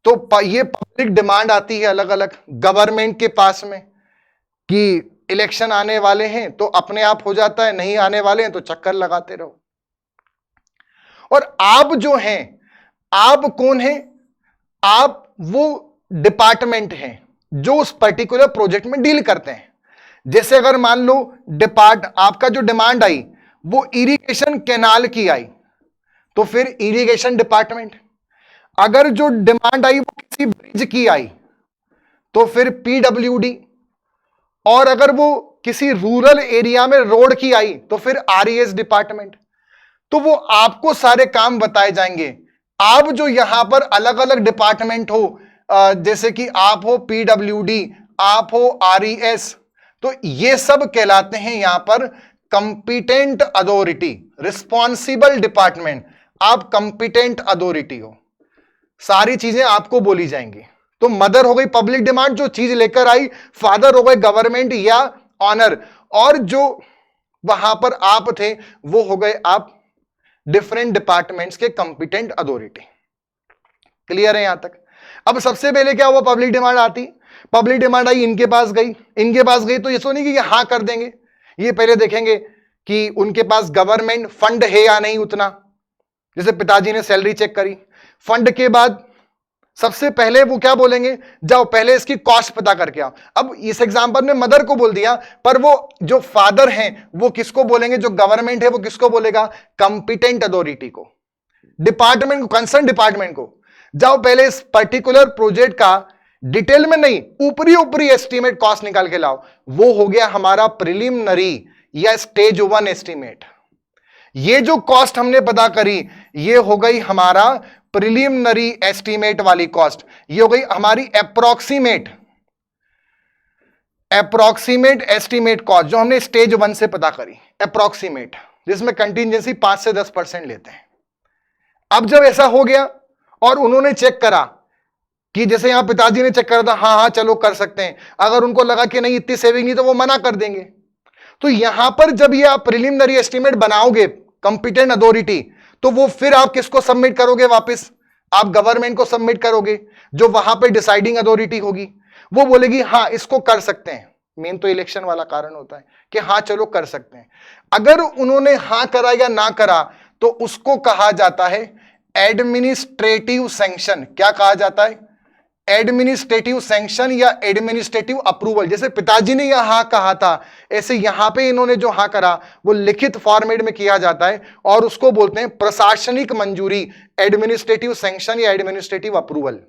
तो ये पब्लिक डिमांड आती है अलग अलग गवर्नमेंट के पास में कि इलेक्शन आने वाले हैं, तो अपने आप हो जाता है, नहीं आने वाले हैं तो चक्कर लगाते रहो। और आप जो हैं, आप कौन है? आप वो डिपार्टमेंट हैं जो उस पर्टिकुलर प्रोजेक्ट में डील करते हैं। जैसे अगर मान लो आपका जो डिमांड आई वो इरिगेशन कैनाल की आई, तो फिर इरिगेशन डिपार्टमेंट। अगर जो डिमांड आई वो किसी ब्रिज की आई, तो फिर PWD। और अगर वो किसी रूरल एरिया में रोड की आई, तो फिर RES डिपार्टमेंट। तो वो आपको सारे काम बताए जाएंगे। आप जो यहां पर अलग अलग डिपार्टमेंट हो, जैसे कि आप हो PWD, आप हो RES, तो ये सब कहलाते हैं यहां पर कंपिटेंट अथॉरिटी, रिस्पॉन्सिबल डिपार्टमेंट। आप कंपिटेंट अथॉरिटी हो, सारी चीजें आपको बोली जाएंगी। तो मदर हो गई पब्लिक डिमांड, जो चीज लेकर आई, फादर हो गए गवर्नमेंट या ऑनर, और जो वहां पर आप थे वो हो गए आप डिफरेंट डिपार्टमेंट्स के कंपिटेंट अथॉरिटी। क्लियर है यहां तक? अब सबसे पहले क्या हुआ? पब्लिक डिमांड आती, पब्लिक डिमांड आई, इनके पास गई, इनके पास गई, तो ये सो नहीं कि ये हाँ कर देंगे, ये पहले देखेंगे कि उनके पास गवर्नमेंट फंड है या नहीं उतना। जैसे पिताजी ने सैलरी चेक करी, फंड के बाद सबसे पहले वो क्या बोलेंगे? जाओ पहले इसकी कॉस्ट पता करके आओ। अब इस एग्जांपल में मदर को बोल दिया, पर वो जो फादर हैं वो किसको बोलेंगे? जो गवर्नमेंट है वो किसको बोलेगा? कंपिटेंट अथॉरिटी को, डिपार्टमेंट को, कंसर्न डिपार्टमेंट को। जाओ पहले इस पर्टिकुलर प्रोजेक्ट का डिटेल में नहीं, ऊपरी ऊपरी एस्टीमेट कॉस्ट निकाल के लाओ। वो हो गया हमारा प्रिलिमिनरी या स्टेज 1 एस्टीमेट। ये जो कॉस्ट हमने पता करी, ये हो गई हमारा प्रिलिमिनरी एस्टीमेट वाली कॉस्ट। ये हो गई हमारी अप्रोक्सीमेट एस्टीमेट कॉस्ट, जो हमने स्टेज 1 से पता करी, अप्रोक्सीमेट, जिसमें कंटिजेंसी 5 से 10% लेते हैं। अब जब ऐसा हो गया और उन्होंने चेक करा कि जैसे यहां पिताजी ने चेक करा था, हाँ हाँ चलो कर सकते हैं, अगर उनको लगा कि नहीं इतनी सेविंग नहीं, तो वो मना कर देंगे। तो यहां पर जब ये आप प्रिलिमिनरी एस्टीमेट बनाओगे कंपिटेंट अथॉरिटी, तो वो फिर आप किसको सबमिट करोगे? वापस आप गवर्नमेंट को सबमिट करोगे, जो वहां पे डिसाइडिंग अथॉरिटी होगी। वो बोलेगी हाँ इसको कर सकते हैं। मेन तो इलेक्शन वाला कारण होता है कि हाँ चलो कर सकते हैं। अगर उन्होंने हाँ करा या ना करा, तो उसको कहा जाता है एडमिनिस्ट्रेटिव सैंक्शन। क्या कहा जाता है? एडमिनिस्ट्रेटिव सैंक्शन या एडमिनिस्ट्रेटिव अप्रूवल। जैसे पिताजी ने यह हाँ कहा था, ऐसे यहां पे इन्होंने जो हाँ करा वो लिखित फॉर्मेट में किया जाता है, और उसको बोलते हैं प्रशासनिक मंजूरी, एडमिनिस्ट्रेटिव सैंक्शन या एडमिनिस्ट्रेटिव अप्रूवल।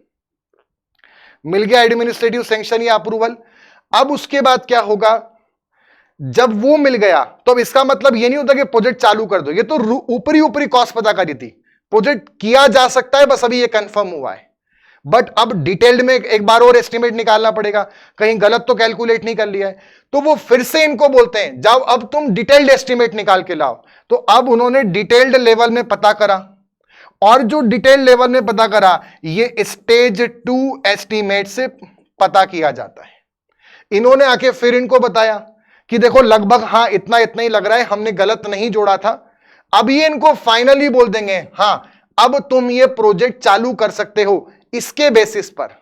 मिल गया एडमिनिस्ट्रेटिव सैंक्शन या अप्रूवल। अब उसके बाद क्या होगा? जब वो मिल गया, तो अब इसका मतलब ये नहीं होता कि प्रोजेक्ट चालू कर दो। ये तो ऊपरी ऊपरी कॉस्ट पता करी थी, प्रोजेक्ट किया जा सकता है, बस अभी ये कंफर्म हुआ है। बट अब डिटेल्ड में एक बार और एस्टिमेट निकालना पड़ेगा, कहीं गलत तो कैलकुलेट नहीं कर लिया है। तो वो फिर से इनको बोलते हैं जाओ अब तुम डिटेल्ड एस्टिमेट निकाल के लाओ। तो अब उन्होंने डिटेल्ड लेवल में पता करा, और जो डिटेल्ड लेवल में पता करा ये स्टेज 2 एस्टिमेट से पता किया जाता है। इन्होंने आके फिर इनको बताया कि देखो लगभग हाँ इतना इतना ही लग रहा है, हमने गलत नहीं जोड़ा था। अब ये इनको फाइनली बोल देंगे हाँ अब तुम ये प्रोजेक्ट चालू कर सकते हो इसके बेसिस पर।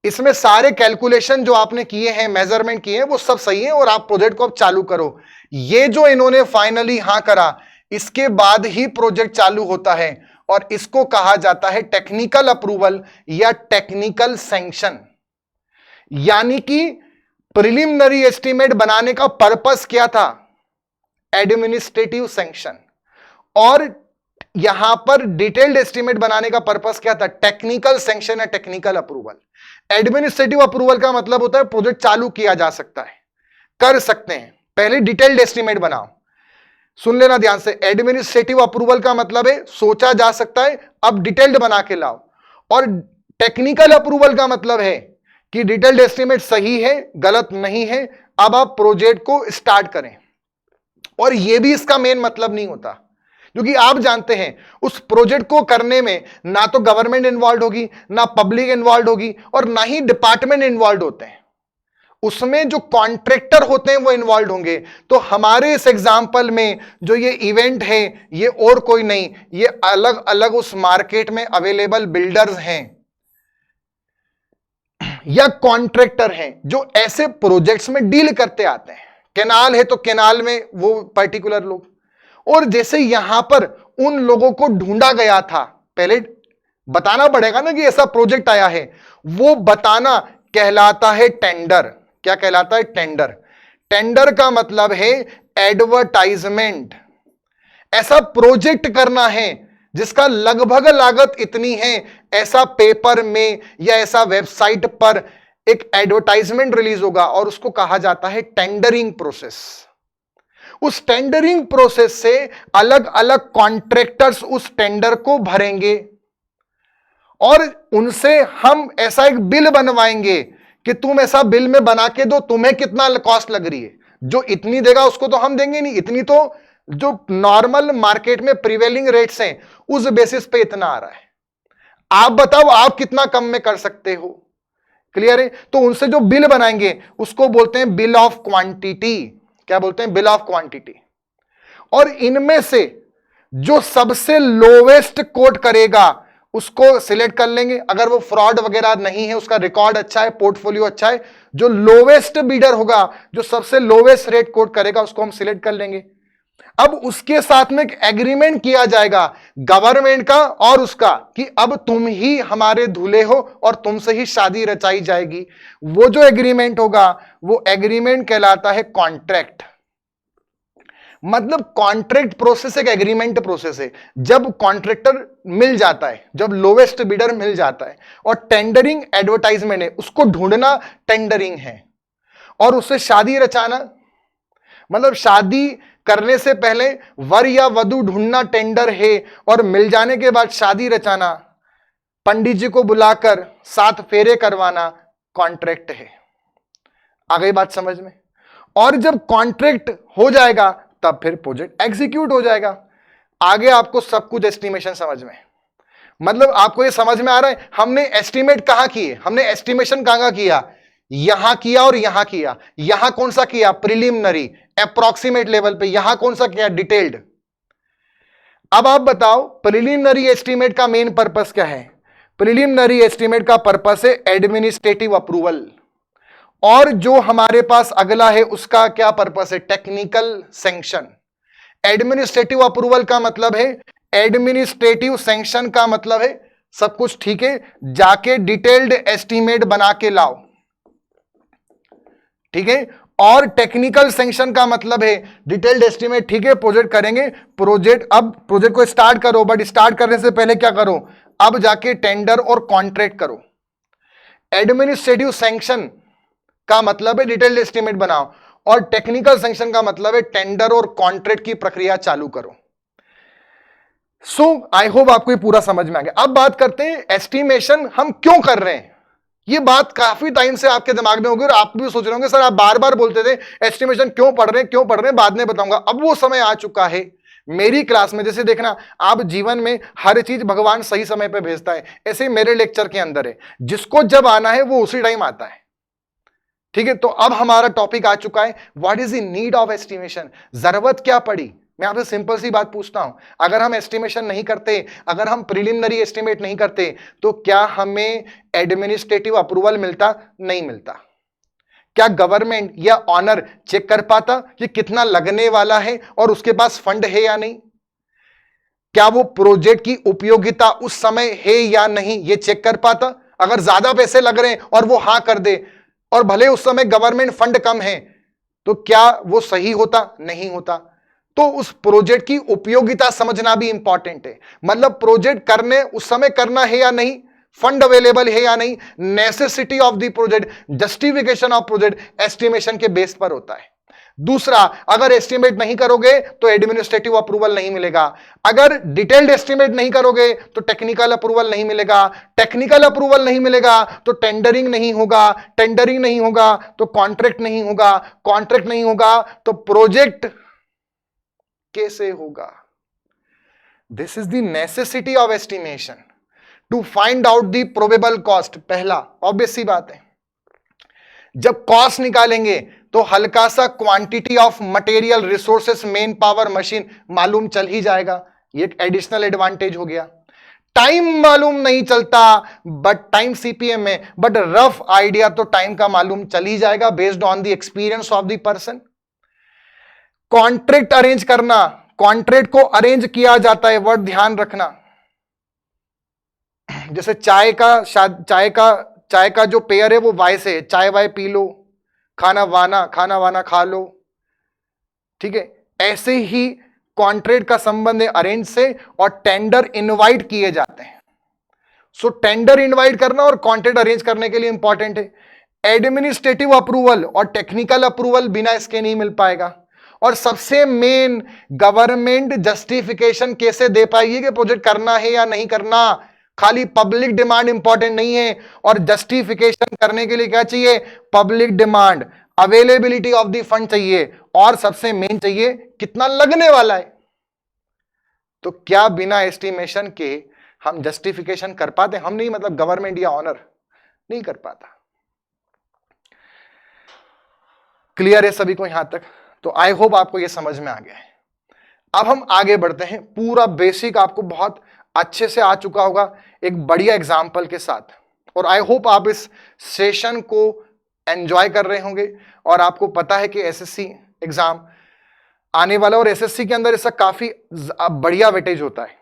इसमें सारे कैलकुलेशन जो आपने किए हैं, मेजरमेंट किए हैं, वो सब सही है और आप प्रोजेक्ट को अब चालू करो। ये जो इन्होंने फाइनली हां करा, इसके बाद ही प्रोजेक्ट चालू होता है और इसको कहा जाता है टेक्निकल अप्रूवल या टेक्निकल सैंक्शन। यानी कि प्रिलिमिनरी एस्टीमेट बनाने का पर्पस क्या था? Administrative sanction. और यहां पर डिटेल्ड एस्टीमेट बनाने का पर्पस क्या था? टेक्निकल सैंक्शन या टेक्निकल अप्रूवल। एडमिनिस्ट्रेटिव अप्रूवल का मतलब होता है प्रोजेक्ट चालू किया जा सकता है, कर सकते हैं। पहले डिटेल्ड एस्टीमेट बनाओ, सुन लेना ध्यान से। एडमिनिस्ट्रेटिव अप्रूवल का मतलब है सोचा जा सकता है, अब डिटेल्ड बना के लाओ। और टेक्निकल अप्रूवल का मतलब है कि डिटेल्ड एस्टीमेट सही है, गलत नहीं है, अब आप प्रोजेक्ट को स्टार्ट करें। और यह भी इसका मेन मतलब नहीं होता, क्योंकि आप जानते हैं उस प्रोजेक्ट को करने में ना तो गवर्नमेंट इन्वॉल्व होगी, ना पब्लिक इन्वॉल्व होगी, और ना ही डिपार्टमेंट इन्वॉल्व होते हैं। उसमें जो कॉन्ट्रैक्टर होते हैं वो इन्वॉल्व होंगे। तो हमारे इस एग्जाम्पल में जो ये इवेंट है, ये और कोई नहीं, ये अलग अलग उस मार्केट में अवेलेबल बिल्डर्स हैं या कॉन्ट्रैक्टर हैं जो ऐसे प्रोजेक्ट्स में डील करते आते हैं। कैनाल है तो कैनाल में वो पर्टिकुलर लोग। और जैसे यहां पर उन लोगों को ढूंढा गया था, पहले बताना पड़ेगा ना कि ऐसा प्रोजेक्ट आया है, वो बताना कहलाता है टेंडर। क्या कहलाता है? टेंडर। टेंडर का मतलब है एडवर्टाइजमेंट। ऐसा प्रोजेक्ट करना है जिसका लगभग लागत इतनी है, ऐसा पेपर में या ऐसा वेबसाइट पर एक एडवर्टाइजमेंट रिलीज होगा और उसको कहा जाता है टेंडरिंग प्रोसेस। उस टेंडरिंग प्रोसेस से अलग अलग कॉन्ट्रैक्टर्स उस टेंडर को भरेंगे और उनसे हम ऐसा एक बिल बनवाएंगे कि तुम ऐसा बिल में बना के दो, तुम्हें कितना कॉस्ट लग रही है। जो इतनी देगा उसको तो हम देंगे नहीं, इतनी तो जो नॉर्मल मार्केट में प्रिवेलिंग रेट्स हैं उस बेसिस पे इतना आ रहा है, आप बताओ आप कितना कम में कर सकते हो। क्लियर है? तो उनसे जो बिल बनाएंगे उसको बोलते हैं बिल ऑफ क्वांटिटी। क्या बोलते हैं? Bill of quantity. और इनमें से जो सबसे लोवेस्ट कोट करेगा उसको सिलेक्ट कर लेंगे। अगर वो फ्रॉड वगैरह नहीं है, उसका रिकॉर्ड अच्छा है, पोर्टफोलियो अच्छा है, जो लोवेस्ट बीडर होगा, जो सबसे लोवेस्ट रेट कोट करेगा, उसको हम सिलेक्ट कर लेंगे। अब उसके साथ में एक एग्रीमेंट किया जाएगा गवर्नमेंट का और उसका कि अब तुम ही हमारे दूल्हे हो और तुमसे ही शादी रचाई जाएगी। वो जो एग्रीमेंट होगा वो एग्रीमेंट कहलाता है कॉन्ट्रैक्ट। मतलब कॉन्ट्रैक्ट प्रोसेस एक एग्रीमेंट प्रोसेस है। जब कॉन्ट्रैक्टर मिल जाता है, जब लोवेस्ट बिडर मिल जाता है, और टेंडरिंग एडवर्टाइजमेंट है, उसको ढूंढना टेंडरिंग है, और उससे शादी रचाना मतलब शादी करने से पहले वर या वधू ढूंढना टेंडर है, और मिल जाने के बाद शादी रचाना, पंडित जी को बुलाकर 7 फेरे करवाना कॉन्ट्रैक्ट है। आ गई बात समझ में? और जब कॉन्ट्रैक्ट हो जाएगा तब फिर प्रोजेक्ट एग्जीक्यूट हो जाएगा। आगे आपको सब कुछ एस्टिमेशन समझ में, मतलब आपको ये समझ में आ रहा है हमने एस्टिमेट कहां किए, हमने एस्टिमेशन कहां किया, यहां किया और यहां किया। यहां कौन सा किया? प्रिलिमिनरी अप्रॉक्सीमेट लेवल पे। यहां कौन सा किया? डिटेल्ड। अब आप बताओ प्रिलिमिनरी एस्टिमेट का मेन पर्पस क्या है? प्रिलिमिनरी एस्टिमेट का पर्पस है एडमिनिस्ट्रेटिव अप्रूवल। और जो हमारे पास अगला है उसका क्या पर्पस है? Technical sanction. एडमिनिस्ट्रेटिव अप्रूवल का मतलब है, एडमिनिस्ट्रेटिव सैंक्शन का मतलब है सब कुछ ठीक है, जाके डिटेल्ड एस्टीमेट बना के लाओ। ठीक है? और टेक्निकल सैंक्शन का मतलब है डिटेल्ड एस्टीमेट, ठीक है, प्रोजेक्ट करेंगे, प्रोजेक्ट अब प्रोजेक्ट को स्टार्ट करो, बट स्टार्ट करने से पहले क्या करो? अब जाके टेंडर और कॉन्ट्रैक्ट करो। एडमिनिस्ट्रेटिव सैंक्शन का मतलब है डिटेल्ड एस्टीमेट बनाओ, और टेक्निकल सैंक्शन का मतलब है टेंडर और कॉन्ट्रैक्ट की प्रक्रिया चालू करो। सो आई होप आपको ये पूरा समझ में आ गया। अब बात करते हैं एस्टिमेशन हम क्यों कर रहे हैं। ये बात काफी टाइम से आपके दिमाग में होगी और आप भी सोच रहे होंगे सर आप बार बार बोलते थे एस्टिमेशन क्यों पढ़ रहे हैं, क्यों पढ़ रहे हैं, बाद में बताऊंगा। अब वो समय आ चुका है मेरी क्लास में। जैसे देखना, आप जीवन में हर चीज भगवान सही समय पे भेजता है, ऐसे मेरे लेक्चर के अंदर है, जिसको जब आना है वो उसी टाइम आता है। ठीक है, तो अब हमारा टॉपिक आ चुका है what is the need of estimation. जरूरत क्या पड़ी? मैं आपसे सिंपल सी बात पूछता हूं, अगर हम एस्टिमेशन नहीं करते, अगर हम प्रिलिमिनरी एस्टिमेट नहीं करते, तो क्या हमें एडमिनिस्ट्रेटिव अप्रूवल मिलता? नहीं मिलता। क्या गवर्नमेंट या ऑनर चेक कर पाता कि कितना लगने वाला है और उसके पास फंड है या नहीं? क्या वो प्रोजेक्ट की उपयोगिता उस समय है या नहीं, ये चेक कर पाता? अगर ज्यादा पैसे लग रहे हैं और वो हां कर दे, और भले उस समय गवर्नमेंट फंड कम है, तो क्या वो सही होता? नहीं होता। तो उस प्रोजेक्ट की उपयोगिता समझना भी इंपॉर्टेंट है। मतलब प्रोजेक्ट करने उस समय करना है या नहीं, फंड अवेलेबल है या नहीं, necessity of the project, justification of project estimation के बेस पर होता है। दूसरा, अगर एस्टिमेट नहीं करोगे तो एडमिनिस्ट्रेटिव अप्रूवल नहीं मिलेगा। अगर डिटेल्ड एस्टिमेट नहीं करोगे तो टेक्निकल अप्रूवल नहीं मिलेगा। टेक्निकल अप्रूवल नहीं मिलेगा तो टेंडरिंग नहीं होगा। टेंडरिंग नहीं होगा तो कॉन्ट्रैक्ट नहीं होगा। कॉन्ट्रैक्ट नहीं होगा तो प्रोजेक्ट कैसे होगा? This is the necessity of estimation to find out the probable cost. पहला ऑब्वियस सी बात है, जब कॉस्ट निकालेंगे तो हल्का सा quantity of material, resources, manpower, machine मालूम चल ही जाएगा। ये एक एडिशनल एडवांटेज हो गया। टाइम मालूम नहीं चलता, बट टाइम सीपीएम में, बट रफ आइडिया तो टाइम का मालूम चल ही जाएगा based on the experience of the person. Contract arrange करना, कॉन्ट्रैक्ट को अरेंज किया जाता है, वर्ड ध्यान रखना। जैसे चाय का जो पेयर है वो वाय से, चाय वाय पी लो, खाना वाना खा लो, ठीक है। ऐसे ही कॉन्ट्रैक्ट का संबंध है अरेंज से, और टेंडर इनवाइट किए जाते हैं। सो टेंडर इनवाइट करना और कॉन्ट्रैक्ट अरेंज करने के लिए इंपॉर्टेंट है। एडमिनिस्ट्रेटिव अप्रूवल और टेक्निकल अप्रूवल बिना इसके नहीं मिल पाएगा। और सबसे मेन, गवर्नमेंट जस्टिफिकेशन कैसे दे पाएगी कि प्रोजेक्ट करना है या नहीं करना। खाली पब्लिक डिमांड इंपॉर्टेंट नहीं है, और जस्टिफिकेशन करने के लिए क्या चाहिए? Public demand, availability of the fund चाहिए, और सबसे मेन चाहिए कितना लगने वाला है। तो क्या बिना एस्टिमेशन के हम जस्टिफिकेशन कर पाते? हम नहीं, मतलब गवर्नमेंट या ऑनर नहीं कर पाता। क्लियर है सभी को यहां तक? तो आई होप आपको यह समझ में आ गया है। अब हम आगे बढ़ते हैं। पूरा बेसिक आपको बहुत अच्छे से आ चुका होगा एक बढ़िया एग्जाम्पल के साथ, और आई होप आप इस सेशन को एंजॉय कर रहे होंगे। और आपको पता है कि एसएससी एग्जाम आने वाला, और एसएससी के अंदर इसका काफी बढ़िया वेटेज होता है।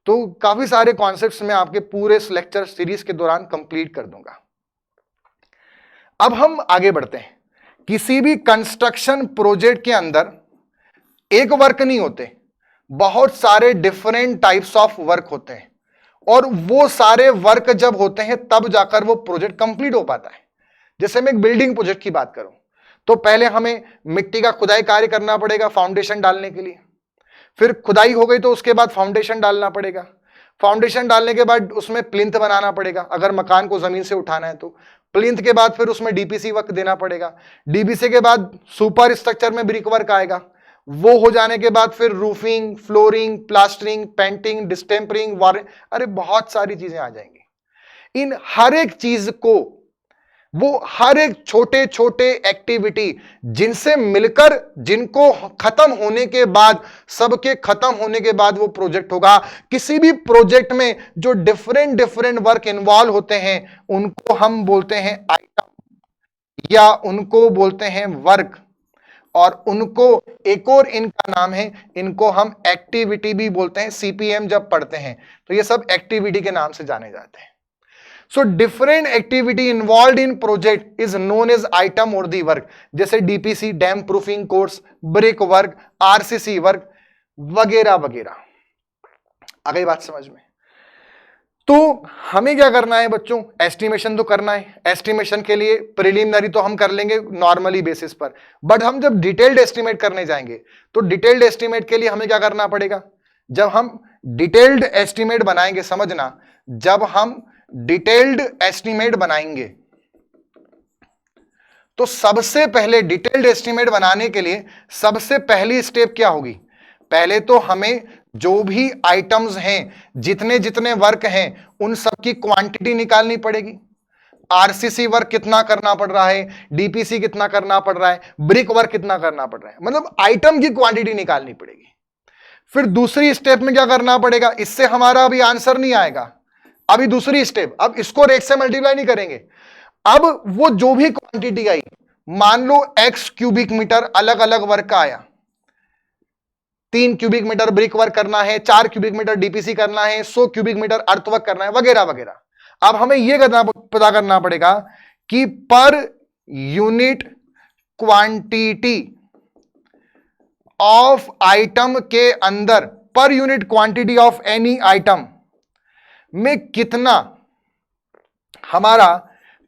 तो काफी सारे कॉन्सेप्ट्स मैं आपके पूरे इस लेक्चर सीरीज के दौरान कंप्लीट कर दूंगा। अब हम आगे बढ़ते हैं। किसी भी कंस्ट्रक्शन प्रोजेक्ट के अंदर एक वर्क नहीं होते, बहुत सारे डिफरेंट टाइप्स ऑफ वर्क होते हैं, और वो सारे वर्क जब होते हैं तब जाकर वो प्रोजेक्ट कंप्लीट हो पाता है। जैसे मैं एक बिल्डिंग प्रोजेक्ट की बात करूं, तो पहले हमें मिट्टी का खुदाई कार्य करना पड़ेगा फाउंडेशन डालने के लिए। फिर खुदाई हो गई तो उसके बाद फाउंडेशन डालना पड़ेगा। फाउंडेशन डालने के बाद उसमें प्लिंथ बनाना पड़ेगा, अगर मकान को जमीन से उठाना है तो। प्लिंथ के बाद फिर उसमें डीपीसी वर्क देना पड़ेगा। डीपीसी के बाद सुपर स्ट्रक्चर में ब्रिक वर्क आएगा। वो हो जाने के बाद फिर roofing, flooring, plastering, painting, distempering, wiring, अरे बहुत सारी चीजें आ जाएंगी। इन हर एक चीज को, वो हर एक छोटे छोटे एक्टिविटी जिनसे मिलकर, जिनको खत्म होने के बाद, सबके खत्म होने के बाद वो प्रोजेक्ट होगा। किसी भी प्रोजेक्ट में जो डिफरेंट डिफरेंट वर्क इन्वॉल्व होते हैं उनको हम बोलते हैं आइटम, या उनको बोलते हैं वर्क, और उनको एक और इनका नाम है, इनको हम एक्टिविटी भी बोलते हैं। सीपीएम जब पढ़ते हैं तो ये सब एक्टिविटी के नाम से जाने जाते हैं। So different activity involve in project is known as item और दी वर्क। जैसे DPC, damp proofing course, brick work, RCC work वगैरह वगैरह। आ गई बात समझ में? तो हमें क्या करना है बच्चों? एस्टिमेशन तो करना है। एस्टिमेशन के लिए प्रिलिमिनरी तो हम कर लेंगे नॉर्मली बेसिस पर, बट हम जब डिटेल्ड एस्टिमेट करने जाएंगे तो डिटेल्ड एस्टिमेट के लिए हमें क्या करना पड़ेगा? जब हम डिटेल्ड एस्टिमेट बनाएंगे, समझना, जब हम डिटेल्ड एस्टिमेट बनाएंगे तो सबसे पहले डिटेल्ड एस्टिमेट बनाने के लिए सबसे पहली स्टेप क्या होगी? पहले तो हमें जो भी आइटम्स हैं, जितने जितने वर्क हैं, उन सब की क्वांटिटी निकालनी पड़ेगी। आरसीसी वर्क कितना करना पड़ रहा है, डीपीसी कितना करना पड़ रहा है, ब्रिक वर्क कितना करना पड़ रहा है, मतलब आइटम की क्वांटिटी निकालनी पड़ेगी। फिर दूसरी स्टेप में क्या करना पड़ेगा, इससे हमारा अभी आंसर नहीं आएगा, अभी दूसरी स्टेप, अब इसको रेट से मल्टीप्लाई नहीं करेंगे, अब वो जो भी क्वांटिटी आई, मान लो x क्यूबिक मीटर अलग अलग वर्क का आया, 3 क्यूबिक मीटर ब्रिक वर्क करना है, 4 क्यूबिक मीटर डीपीसी करना है, 100 क्यूबिक मीटर अर्थ वर्क करना है, वगैरह वगैरह। अब हमें यह पता करना पड़ेगा कि per unit quantity of item के अंदर, per unit quantity of any item में कितना हमारा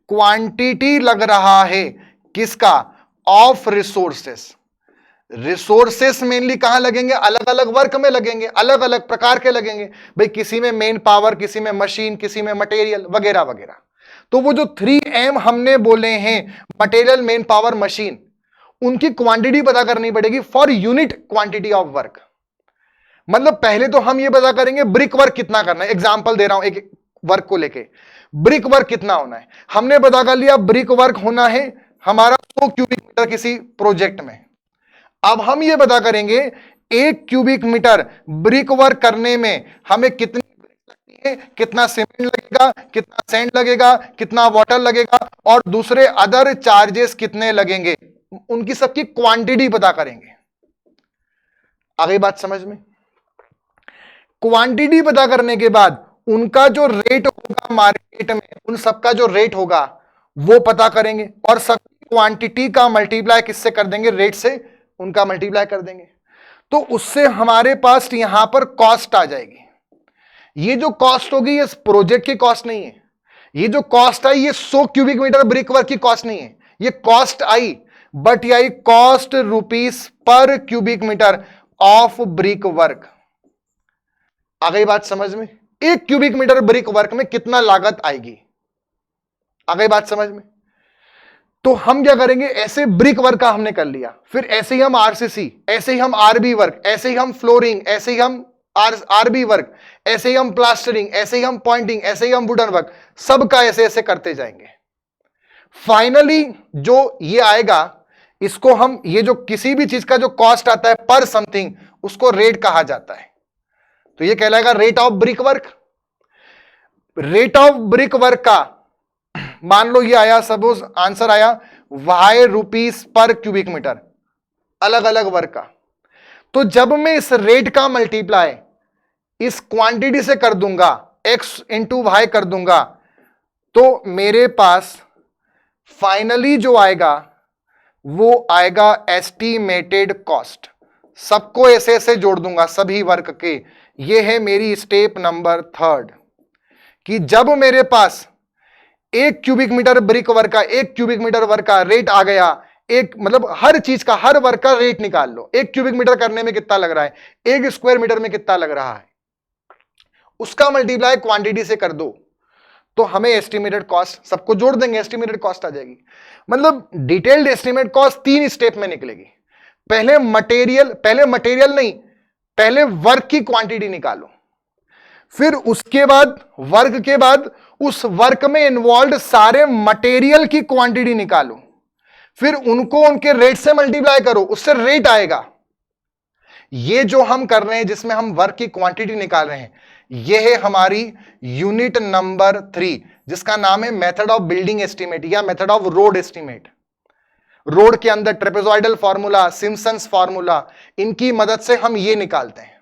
क्वांटिटी लग रहा है, किसका, ऑफ रिसोर्सेस। रिसोर्सेस मेनली कहां लगेंगे, अलग अलग वर्क में लगेंगे, अलग अलग प्रकार के लगेंगे भाई, किसी में मेन पावर, किसी में मशीन, किसी में मटेरियल, वगैरह वगैरह। तो वो जो 3M हमने बोले हैं, मटेरियल, मेन पावर, मशीन, उनकी क्वांटिटी पता करनी पड़ेगी for unit quantity of work. मतलब पहले तो हम ये पता करेंगे ब्रिक वर्क कितना करना है, एग्जांपल दे रहा हूं एक वर्क को लेके, ब्रिक वर्क कितना होना है, हमने पता कर लिया ब्रिक वर्क होना है हमारा 100 क्यूबिक मीटर किसी प्रोजेक्ट में। अब हम ये पता करेंगे 1 क्यूबिक मीटर ब्रिक वर्क करने में हमें कितनी, कितना सीमेंट लगेगा, कितना सैंड लगेगा, कितना वाटर लगेगा, और दूसरे अदर चार्जेस कितने लगेंगे, उनकी सबकी क्वांटिटी पता करेंगे। आ गई बात समझ में। क्वांटिटी पता करने के बाद उनका जो रेट होगा मार्केट में, उन सबका जो रेट होगा वो पता करेंगे, और सब क्वांटिटी का मल्टीप्लाई किससे कर देंगे, रेट से उनका मल्टीप्लाई कर देंगे। तो उससे हमारे पास यहां पर कॉस्ट आ जाएगी। ये जो कॉस्ट होगी ये प्रोजेक्ट की कॉस्ट नहीं है, ये जो कॉस्ट आई ये 100 क्यूबिक मीटर ब्रिक वर्क की कॉस्ट नहीं है, ये कॉस्ट आई, बट ये आई cost rupees per cubic metre of brick work. आ गई बात समझ में, 1 क्यूबिक मीटर ब्रिक वर्क में कितना लागत आएगी। आ गई बात समझ में। तो हम क्या करेंगे, ऐसे ब्रिक वर्क का हमने कर लिया, फिर ऐसे ही हम आरसीसी, ऐसे ही हम आरबी वर्क, ऐसे ही हम फ्लोरिंग, ऐसे ही हम आरबी वर्क, ऐसे ही हम प्लास्टरिंग, ऐसे ही हम पॉइंटिंग, ऐसे ही हम वुडन वर्क, सबका ऐसे ऐसे करते जाएंगे। फाइनली जो ये आएगा, इसको हम, ये जो किसी भी चीज का जो कॉस्ट आता है पर समथिंग, उसको रेट कहा जाता है। तो ये कहलाएगा rate of brick work. Rate of brick work का मान लो ये आया, सपोज आंसर आया Y rupees per cubic metre अलग अलग वर्क का। तो जब मैं इस रेट का मल्टीप्लाई इस क्वांटिटी से कर दूंगा, x इंटू वाई कर दूंगा, तो मेरे पास फाइनली जो आएगा वो आएगा एस्टिमेटेड कॉस्ट। सबको ऐसे ऐसे जोड़ दूंगा सभी वर्क के। ये है मेरी स्टेप नंबर 3 कि जब मेरे पास 1 क्यूबिक मीटर ब्रिक वर्क का, 1 क्यूबिक मीटर वर्क का रेट आ गया, एक मतलब हर चीज का, हर वर्क का रेट निकाल लो, 1 क्यूबिक मीटर करने में कितना लग रहा है, 1 स्क्वायर मीटर में कितना लग रहा है, उसका मल्टीप्लाई क्वांटिटी से कर दो, तो हमें एस्टिमेटेड कॉस्ट, सबको जोड़ देंगे, एस्टिमेटेड कॉस्ट आ जाएगी। मतलब डिटेल्ड एस्टिमेट कॉस्ट 3 स्टेप में निकलेगी। पहले मटेरियल नहीं, पहले वर्क की क्वांटिटी निकालो, फिर उसके बाद वर्क के बाद उस वर्क में इन्वॉल्व सारे मटेरियल की क्वांटिटी निकालो, फिर उनको उनके रेट से मल्टीप्लाई करो, उससे रेट आएगा। ये जो हम कर रहे हैं जिसमें हम वर्क की क्वांटिटी निकाल रहे हैं, यह है हमारी यूनिट नंबर 3, जिसका नाम है मेथड ऑफ बिल्डिंग एस्टिमेट या method of road estimate. Road के अंदर ट्रेपेजॉइडल फार्मूला, सिम्पसन्स फार्मूला, इनकी मदद से हम ये निकालते हैं।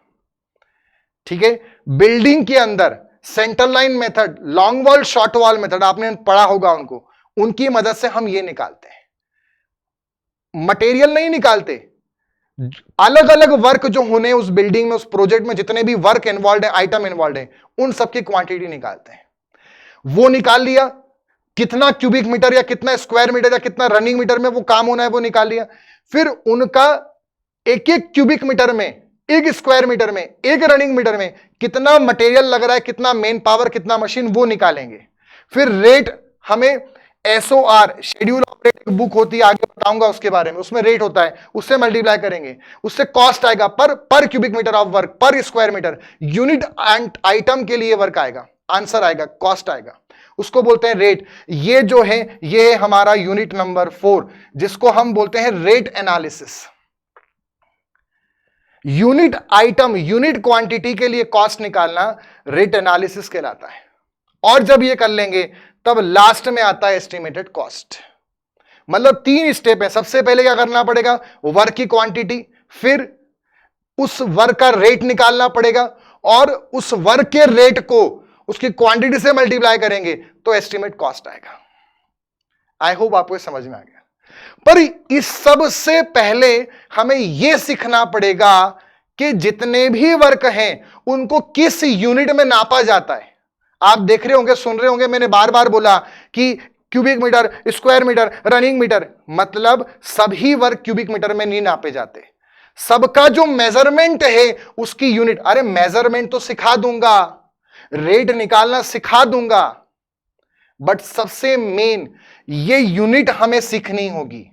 ठीक है। बिल्डिंग के अंदर centre line method, long wall, short wall method आपने पढ़ा होगा उनको, उनकी मदद से हम ये निकालते हैं। मटेरियल नहीं निकालते, अलग अलग वर्क जो होने उस बिल्डिंग में, उस प्रोजेक्ट में जितने भी वर्क इन्वॉल्व है, आइटम इन्वॉल्व है, उन सबकी क्वांटिटी निकालते हैं। वो निकाल लिया, कितना क्यूबिक मीटर या कितना स्क्वायर मीटर या कितना रनिंग मीटर में वो काम होना है वो निकाल लिया। फिर उनका एक एक क्यूबिक मीटर में, एक स्क्वायर मीटर में, एक रनिंग मीटर में कितना मटेरियल लग रहा है, कितना मेन पावर, कितना मशीन, वो निकालेंगे। फिर रेट हमें SOR, शेड्यूल ऑपरेटिंग बुक होती है, आगे बताऊंगा उसके बारे में, उसमें रेट होता है, उससे मल्टीप्लाई करेंगे, उससे कॉस्ट आएगा per cubic metre of work, per square metre, unit and item के लिए वर्क आएगा। आंसर आएगा, कॉस्ट आएगा, उसको बोलते हैं रेट। ये जो है ये हमारा यूनिट नंबर 4, जिसको हम बोलते हैं rate analysis. Unit item, unit quantity के लिए कॉस्ट निकालना रेट एनालिसिस कहलाता है। और जब ये कर लेंगे तब लास्ट में आता है एस्टिमेटेड कॉस्ट। मतलब 3 स्टेप है। सबसे पहले क्या करना पड़ेगा, वर्क की क्वांटिटी, फिर उस वर्क का रेट निकालना पड़ेगा, और उस वर्क के रेट को उसकी क्वांटिटी से मल्टीप्लाई करेंगे तो एस्टिमेट कॉस्ट आएगा। आई होप आपको ये समझ में आ गया। पर इस सब से पहले हमें यह सीखना पड़ेगा कि जितने भी वर्क हैं उनको किस यूनिट में नापा जाता है। आप देख रहे होंगे, सुन रहे होंगे, मैंने बार बार बोला कि cubic metre, square metre, running metre, मतलब सभी वर्क क्यूबिक मीटर में नहीं नापे जाते। सबका जो मेजरमेंट है उसकी यूनिट, अरे मेजरमेंट तो सिखा दूंगा, रेट निकालना सिखा दूंगा, बट सबसे मेन ये यूनिट हमें सीखनी होगी।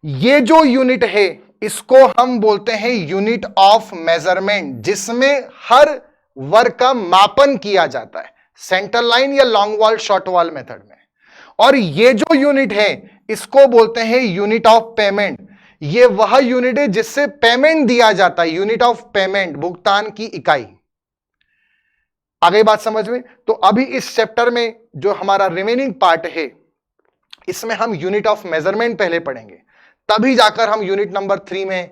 ये जो यूनिट है इसको हम बोलते हैं यूनिट ऑफ मेजरमेंट, जिसमें हर वर्क का मापन किया जाता है, सेंटर लाइन या long wall short wall method में। और ये जो यूनिट है इसको बोलते हैं यूनिट ऑफ पेमेंट। ये वह यूनिट है जिससे पेमेंट दिया जाता है, यूनिट ऑफ पेमेंट, भुगतान की इकाई। आ गई बात समझ में? तो अभी इस चैप्टर में जो हमारा रिमेनिंग पार्ट है इसमें हम यूनिट ऑफ मेजरमेंट पहले पढ़ेंगे, तभी जाकर हम यूनिट नंबर 3 में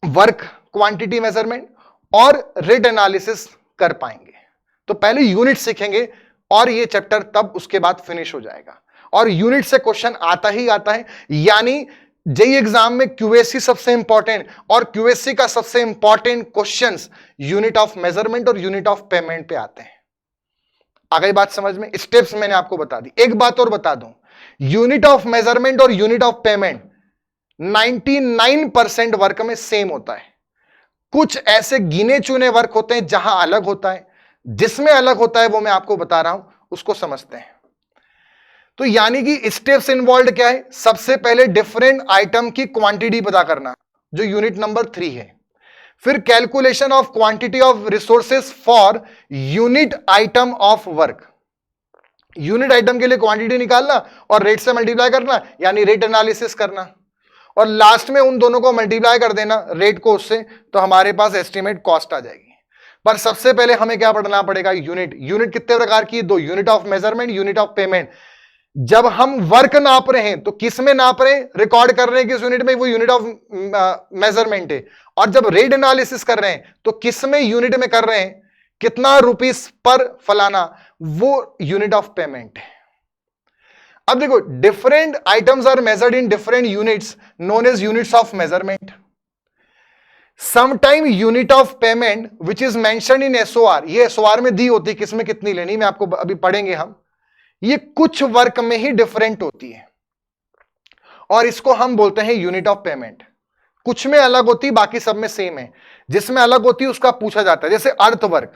वर्क क्वांटिटी मेजरमेंट और रेट एनालिसिस कर पाएंगे। तो पहले यूनिट सीखेंगे और ये चैप्टर तब उसके बाद फिनिश हो जाएगा। और यूनिट से क्वेश्चन आता ही आता है, यानी जेईई एग्जाम में क्यूएससी सबसे इंपॉर्टेंट, और क्यूएससी का सबसे important questions unit of measurement और यूनिट ऑफ पेमेंट पे आते हैं। आ गई बात समझ में? स्टेप्स मैंने आपको बता दी। एक बात और बता दूं, यूनिट ऑफ मेजरमेंट और यूनिट ऑफ पेमेंट 99% वर्क में सेम होता है। कुछ ऐसे गिने चुने वर्क होते हैं जहां अलग होता है, जिसमें अलग होता है वो मैं आपको बता रहा हूं, उसको समझते हैं। तो यानी कि स्टेप्स इन्वॉल्व क्या है? सबसे पहले डिफरेंट आइटम की क्वांटिटी पता करना, जो यूनिट नंबर 3 है। फिर calculation of quantity of resources for unit item of work, unit item के लिए क्वांटिटी निकालना और रेट से मल्टीप्लाई करना, यानी रेट एनालिसिस करना, और लास्ट में उन दोनों को मल्टीप्लाई कर देना रेट को उससे, तो हमारे पास एस्टिमेट कॉस्ट आ जाएगी। पर सबसे पहले हमें क्या पढ़ना पड़ेगा? यूनिट। यूनिट कितने प्रकार की? 2, unit of measurement, unit of payment. जब हम वर्क नाप रहे हैं तो किस में नाप रहे हैं? रिकॉर्ड कर रहे हैं किस यूनिट में? वो यूनिट ऑफ मेजरमेंट है। और जब रेट एनालिसिस कर रहे हैं तो किस में यूनिट में कर रहे हैं? कितना रुपीस पर फलाना, वो यूनिट ऑफ पेमेंट है। अब देखो, different items are measured in different units known as units of measurement. Sometime unit of payment which is mentioned in SOR, ये एसओआर में दी होती है किसमें कितनी लेनी, मैं आपको अभी पढ़ेंगे हम। ये कुछ वर्क में ही डिफरेंट होती है और इसको हम बोलते हैं यूनिट ऑफ पेमेंट। कुछ में अलग होती, बाकी सब में सेम है। जिसमें अलग होती है उसका पूछा जाता है। जैसे अर्थ वर्क,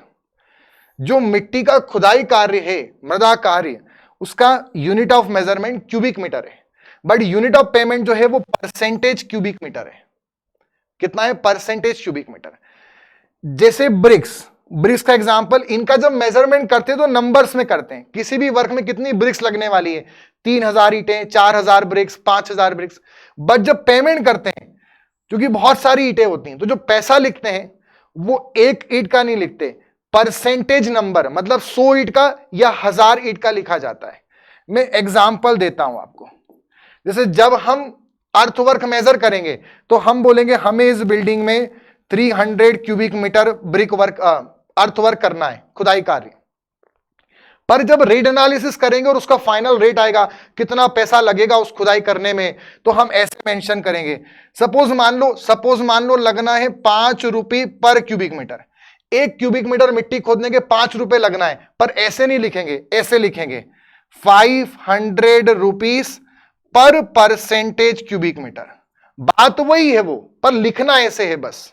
जो मिट्टी का खुदाई कार्य है, मृदा कार्य, उसका unit of measurement cubic metre है, बट यूनिट ऑफ पेमेंट जो है वो परसेंटेज क्यूबिक मीटर है। कितना है? Percentage cubic metre. जैसे ब्रिक्स, ब्रिक्स का एग्जांपल, इनका जब मेजरमेंट करते हैं तो नंबर्स में करते हैं, किसी भी वर्क में कितनी ब्रिक्स लगने वाली है, 3000 ईंटें, 4000 ब्रिक्स, 5000 ब्रिक्स। बट जब पेमेंट करते हैं, क्योंकि बहुत सारी ईंटें होती हैं, तो जो पैसा लिखते हैं वो एक ईंट का नहीं लिखते, परसेंटेज नंबर, मतलब 100 ईंट का या 1000 ईंट का लिखा जाता है। मैं एग्जांपल देता हूं आपको। जैसे जब हम अर्थवर्क मेजर करेंगे तो हम बोलेंगे हमें इस बिल्डिंग में 300 cubic metre brick work, earthwork करना है, खुदाई कार्य। पर जब रेट एनालिसिस करेंगे और उसका फाइनल रेट आएगा, कितना पैसा लगेगा उस खुदाई करने में, तो हम ऐसे मेंशन करेंगे। सपोज मान लो लगना है 5 रुपए पर क्यूबिक मीटर। 1 क्यूबिक मीटर मिट्टी खोदने के 5 रुपए लगना है, पर ऐसे नहीं लिखेंगे, ऐसे लिखेंगे 500 रुपीस पर परसेंटेज क्यूबिक मीटर। बात वही है वो, पर लिखना ऐसे है बस,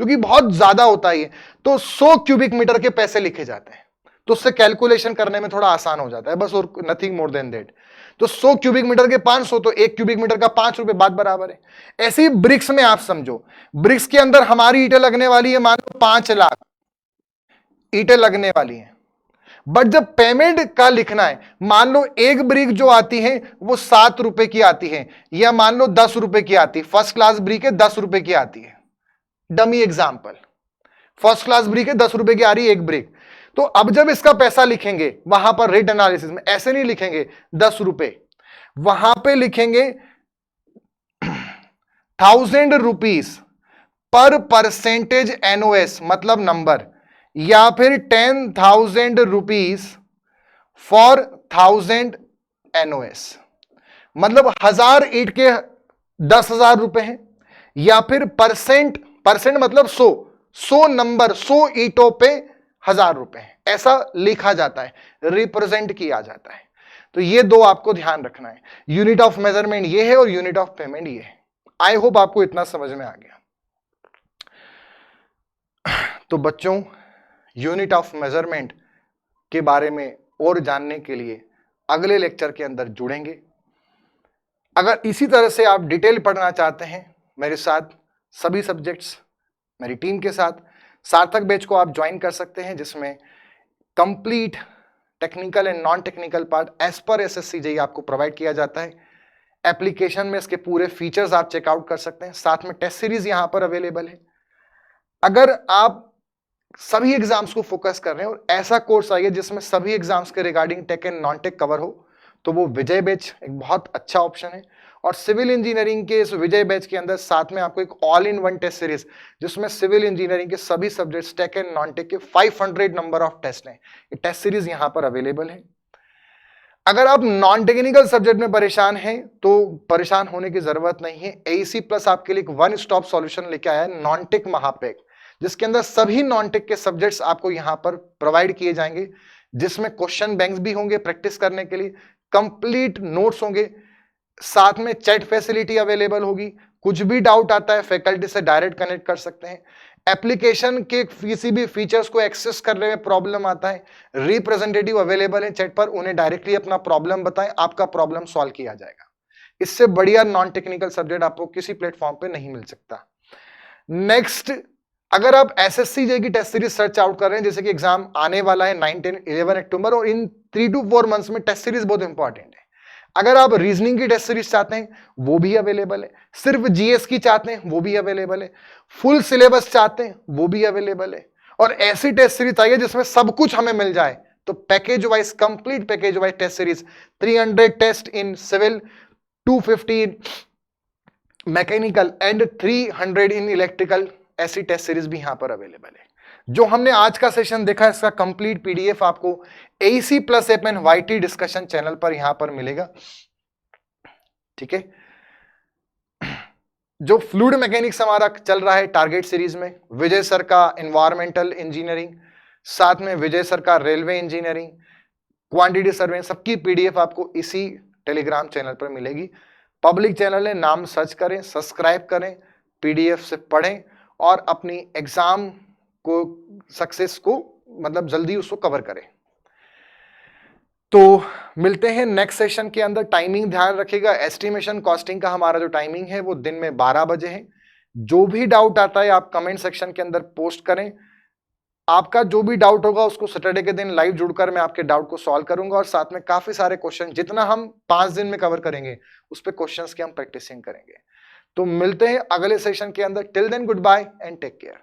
क्योंकि बहुत ज्यादा होता है। तो 100 क्यूबिक मीटर के पैसे लिखे जाते हैं, तो उससे कैलकुलेशन करने में थोड़ा आसान हो जाता है बस, और नथिंग मोर देन दैट। तो 100 क्यूबिक मीटर के 500, तो 1 क्यूबिक मीटर का 5 रुपए, बात बराबर है। ऐसे ही ब्रिक्स में आप समझो, ब्रिक्स के अंदर हमारी ईंटें लगने वाली है मान लो 5 लाख। ईंटें लगने वाली हैं। बट जब पेमेंट का लिखना है, मान लो एक ब्रिक जो आती है वो 7 रुपए की आती है, या मान लो 10 रुपए की आती है, फर्स्ट क्लास ब्रिक है 10 रुपए की आती है, dummy example, first class brick है 10 रुपए की आ रही है एक ब्रिक। तो अब जब इसका पैसा लिखेंगे वहां पर रेट एनालिसिस में ऐसे नहीं लिखेंगे 10 रुपए, वहां पे लिखेंगे 1000 रुपीज पर परसेंटेज एनओएस मतलब नंबर, या फिर 10,000 रुपीज फॉर 1000 एनओएस, मतलब 1000 ईंट के 10,000 रुपए हैं, या फिर परसेंट, परसेंट मतलब 100 नंबर 100 ईंटों पे 1000 रुपए हैं, ऐसा लिखा जाता है, रिप्रेजेंट किया जाता है। तो ये दो आपको ध्यान रखना है, यूनिट ऑफ मेजरमेंट ये है और यूनिट ऑफ पेमेंट ये है। आई होप आपको इतना समझ में आ गया। तो बच्चों, यूनिट ऑफ मेजरमेंट के बारे में और जानने के लिए अगले लेक्चर के अंदर जुड़ेंगे। अगर इसी तरह से आप डिटेल पढ़ना चाहते हैं मेरे साथ सभी सब्जेक्ट्स, मेरी टीम के साथ, सार्थक बैच को आप ज्वाइन कर सकते हैं, जिसमें complete technical and non technical part as per SSC JE आपको प्रोवाइड किया जाता है। एप्लीकेशन में इसके पूरे फीचर्स आप चेकआउट कर सकते हैं, साथ में टेस्ट सीरीज यहां पर अवेलेबल है। अगर आप सभी एग्जाम्स को फोकस कर रहे हैं और ऐसा कोर्स आइए जिसमें सभी एग्जाम्स के regarding tech and non tech cover हो, तो वो विजय बैच एक बहुत अच्छा ऑप्शन है। और सिविल इंजीनियरिंग के इस विजय बैच के अंदर साथ में आपको एक all in one test series, जिसमें सिविल इंजीनियरिंग के सभी subjects tech and non tech के 500 नंबर ऑफ टेस्ट हैं, ये टेस्ट सीरीज यहां पर अवेलेबल है। अगर आप नॉन टेक्निकल सब्जेक्ट में परेशान हैं तो परेशान होने की जरूरत नहीं है। एईसी प्लस आपके लिए एक वन स्टॉप सॉल्यूशन लेके आया है, नॉन टेक महापेक, जिसके अंदर सभी नॉन टेक के सब्जेक्ट्स आपको यहां पर प्रोवाइड किए जाएंगे, जिसमें क्वेश्चन बैंक्स भी होंगे प्रैक्टिस करने के लिए, कंप्लीट नोट्स होंगे, साथ में चैट फैसिलिटी अवेलेबल होगी। कुछ भी डाउट आता है फैकल्टी से डायरेक्ट कनेक्ट कर सकते हैं। एप्लीकेशन के किसी भी फीचर्स को एक्सेस करने में प्रॉब्लम आता है, रिप्रेजेंटेटिव अवेलेबल है चैट पर, उन्हें डायरेक्टली अपना प्रॉब्लम बताएं, आपका प्रॉब्लम सॉल्व किया जाएगा। इससे बढ़िया नॉन टेक्निकल सब्जेक्ट आपको किसी प्लेटफॉर्म पे नहीं मिल सकता। नेक्स्ट, अगर आप एसएससी जेईई की टेस्ट सीरीज सर्च आउट कर रहे हैं, जैसे कि एग्जाम आने वाला है 9, 10, 11 अक्टूबर, और इन 3 to 4 मंथ्स में टेस्ट सीरीज बहुत इंपॉर्टेंट है। अगर आप रीजनिंग की टेस्ट सीरीज चाहते हैं वो भी अवेलेबल है, सिर्फ जीएस की चाहते हैं वो भी अवेलेबल है, फुल सिलेबस चाहते हैं वो भी अवेलेबल है, और ऐसी टेस्ट सीरीज चाहिए जिसमें सब कुछ हमें मिल जाए, तो package wise, complete package wise test series, 300 test in civil, 250 in mechanical and 300 in electrical, ऐसी टेस्ट सीरीज भी यहां पर अवेलेबल है। जो हमने आज का सेशन देखा, इसका कंप्लीट पीडीएफ आपको एईसी प्लस एपन वाईटी डिस्कशन चैनल पर यहां पर मिलेगा। ठीक है, जो फ्लूइड मैकेनिक्स हमारा चल रहा है टारगेट सीरीज में, विजय सर का एनवायरमेंटल इंजीनियरिंग, साथ में विजय सर का रेलवे इंजीनियरिंग, क्वांटिटी सर्वे, सबकी पीडीएफ आपको इसी टेलीग्राम चैनल पर मिलेगी। पब्लिक चैनल है, नाम सर्च करें, सब्सक्राइब करें, पीडीएफ से पढ़ें और अपनी एग्जाम को, सक्सेस को, मतलब जल्दी उसको कवर करें। तो मिलते हैं नेक्स्ट सेशन के अंदर। टाइमिंग ध्यान रखिएगा, एस्टिमेशन कॉस्टिंग का हमारा जो टाइमिंग है वो दिन में 12 बजे है। जो भी डाउट आता है आप कमेंट सेक्शन के अंदर पोस्ट करें। आपका जो भी डाउट होगा उसको सैटरडे के दिन लाइव जुड़कर मैं आपके डाउट को सॉल्व करूंगा, और साथ में काफी सारे क्वेश्चन, जितना हम 5 दिन में कवर करेंगे उस पर क्वेश्चंस की हम प्रैक्टिसिंग करेंगे। तो मिलते हैं अगले सेशन के अंदर। Till then goodbye and take care.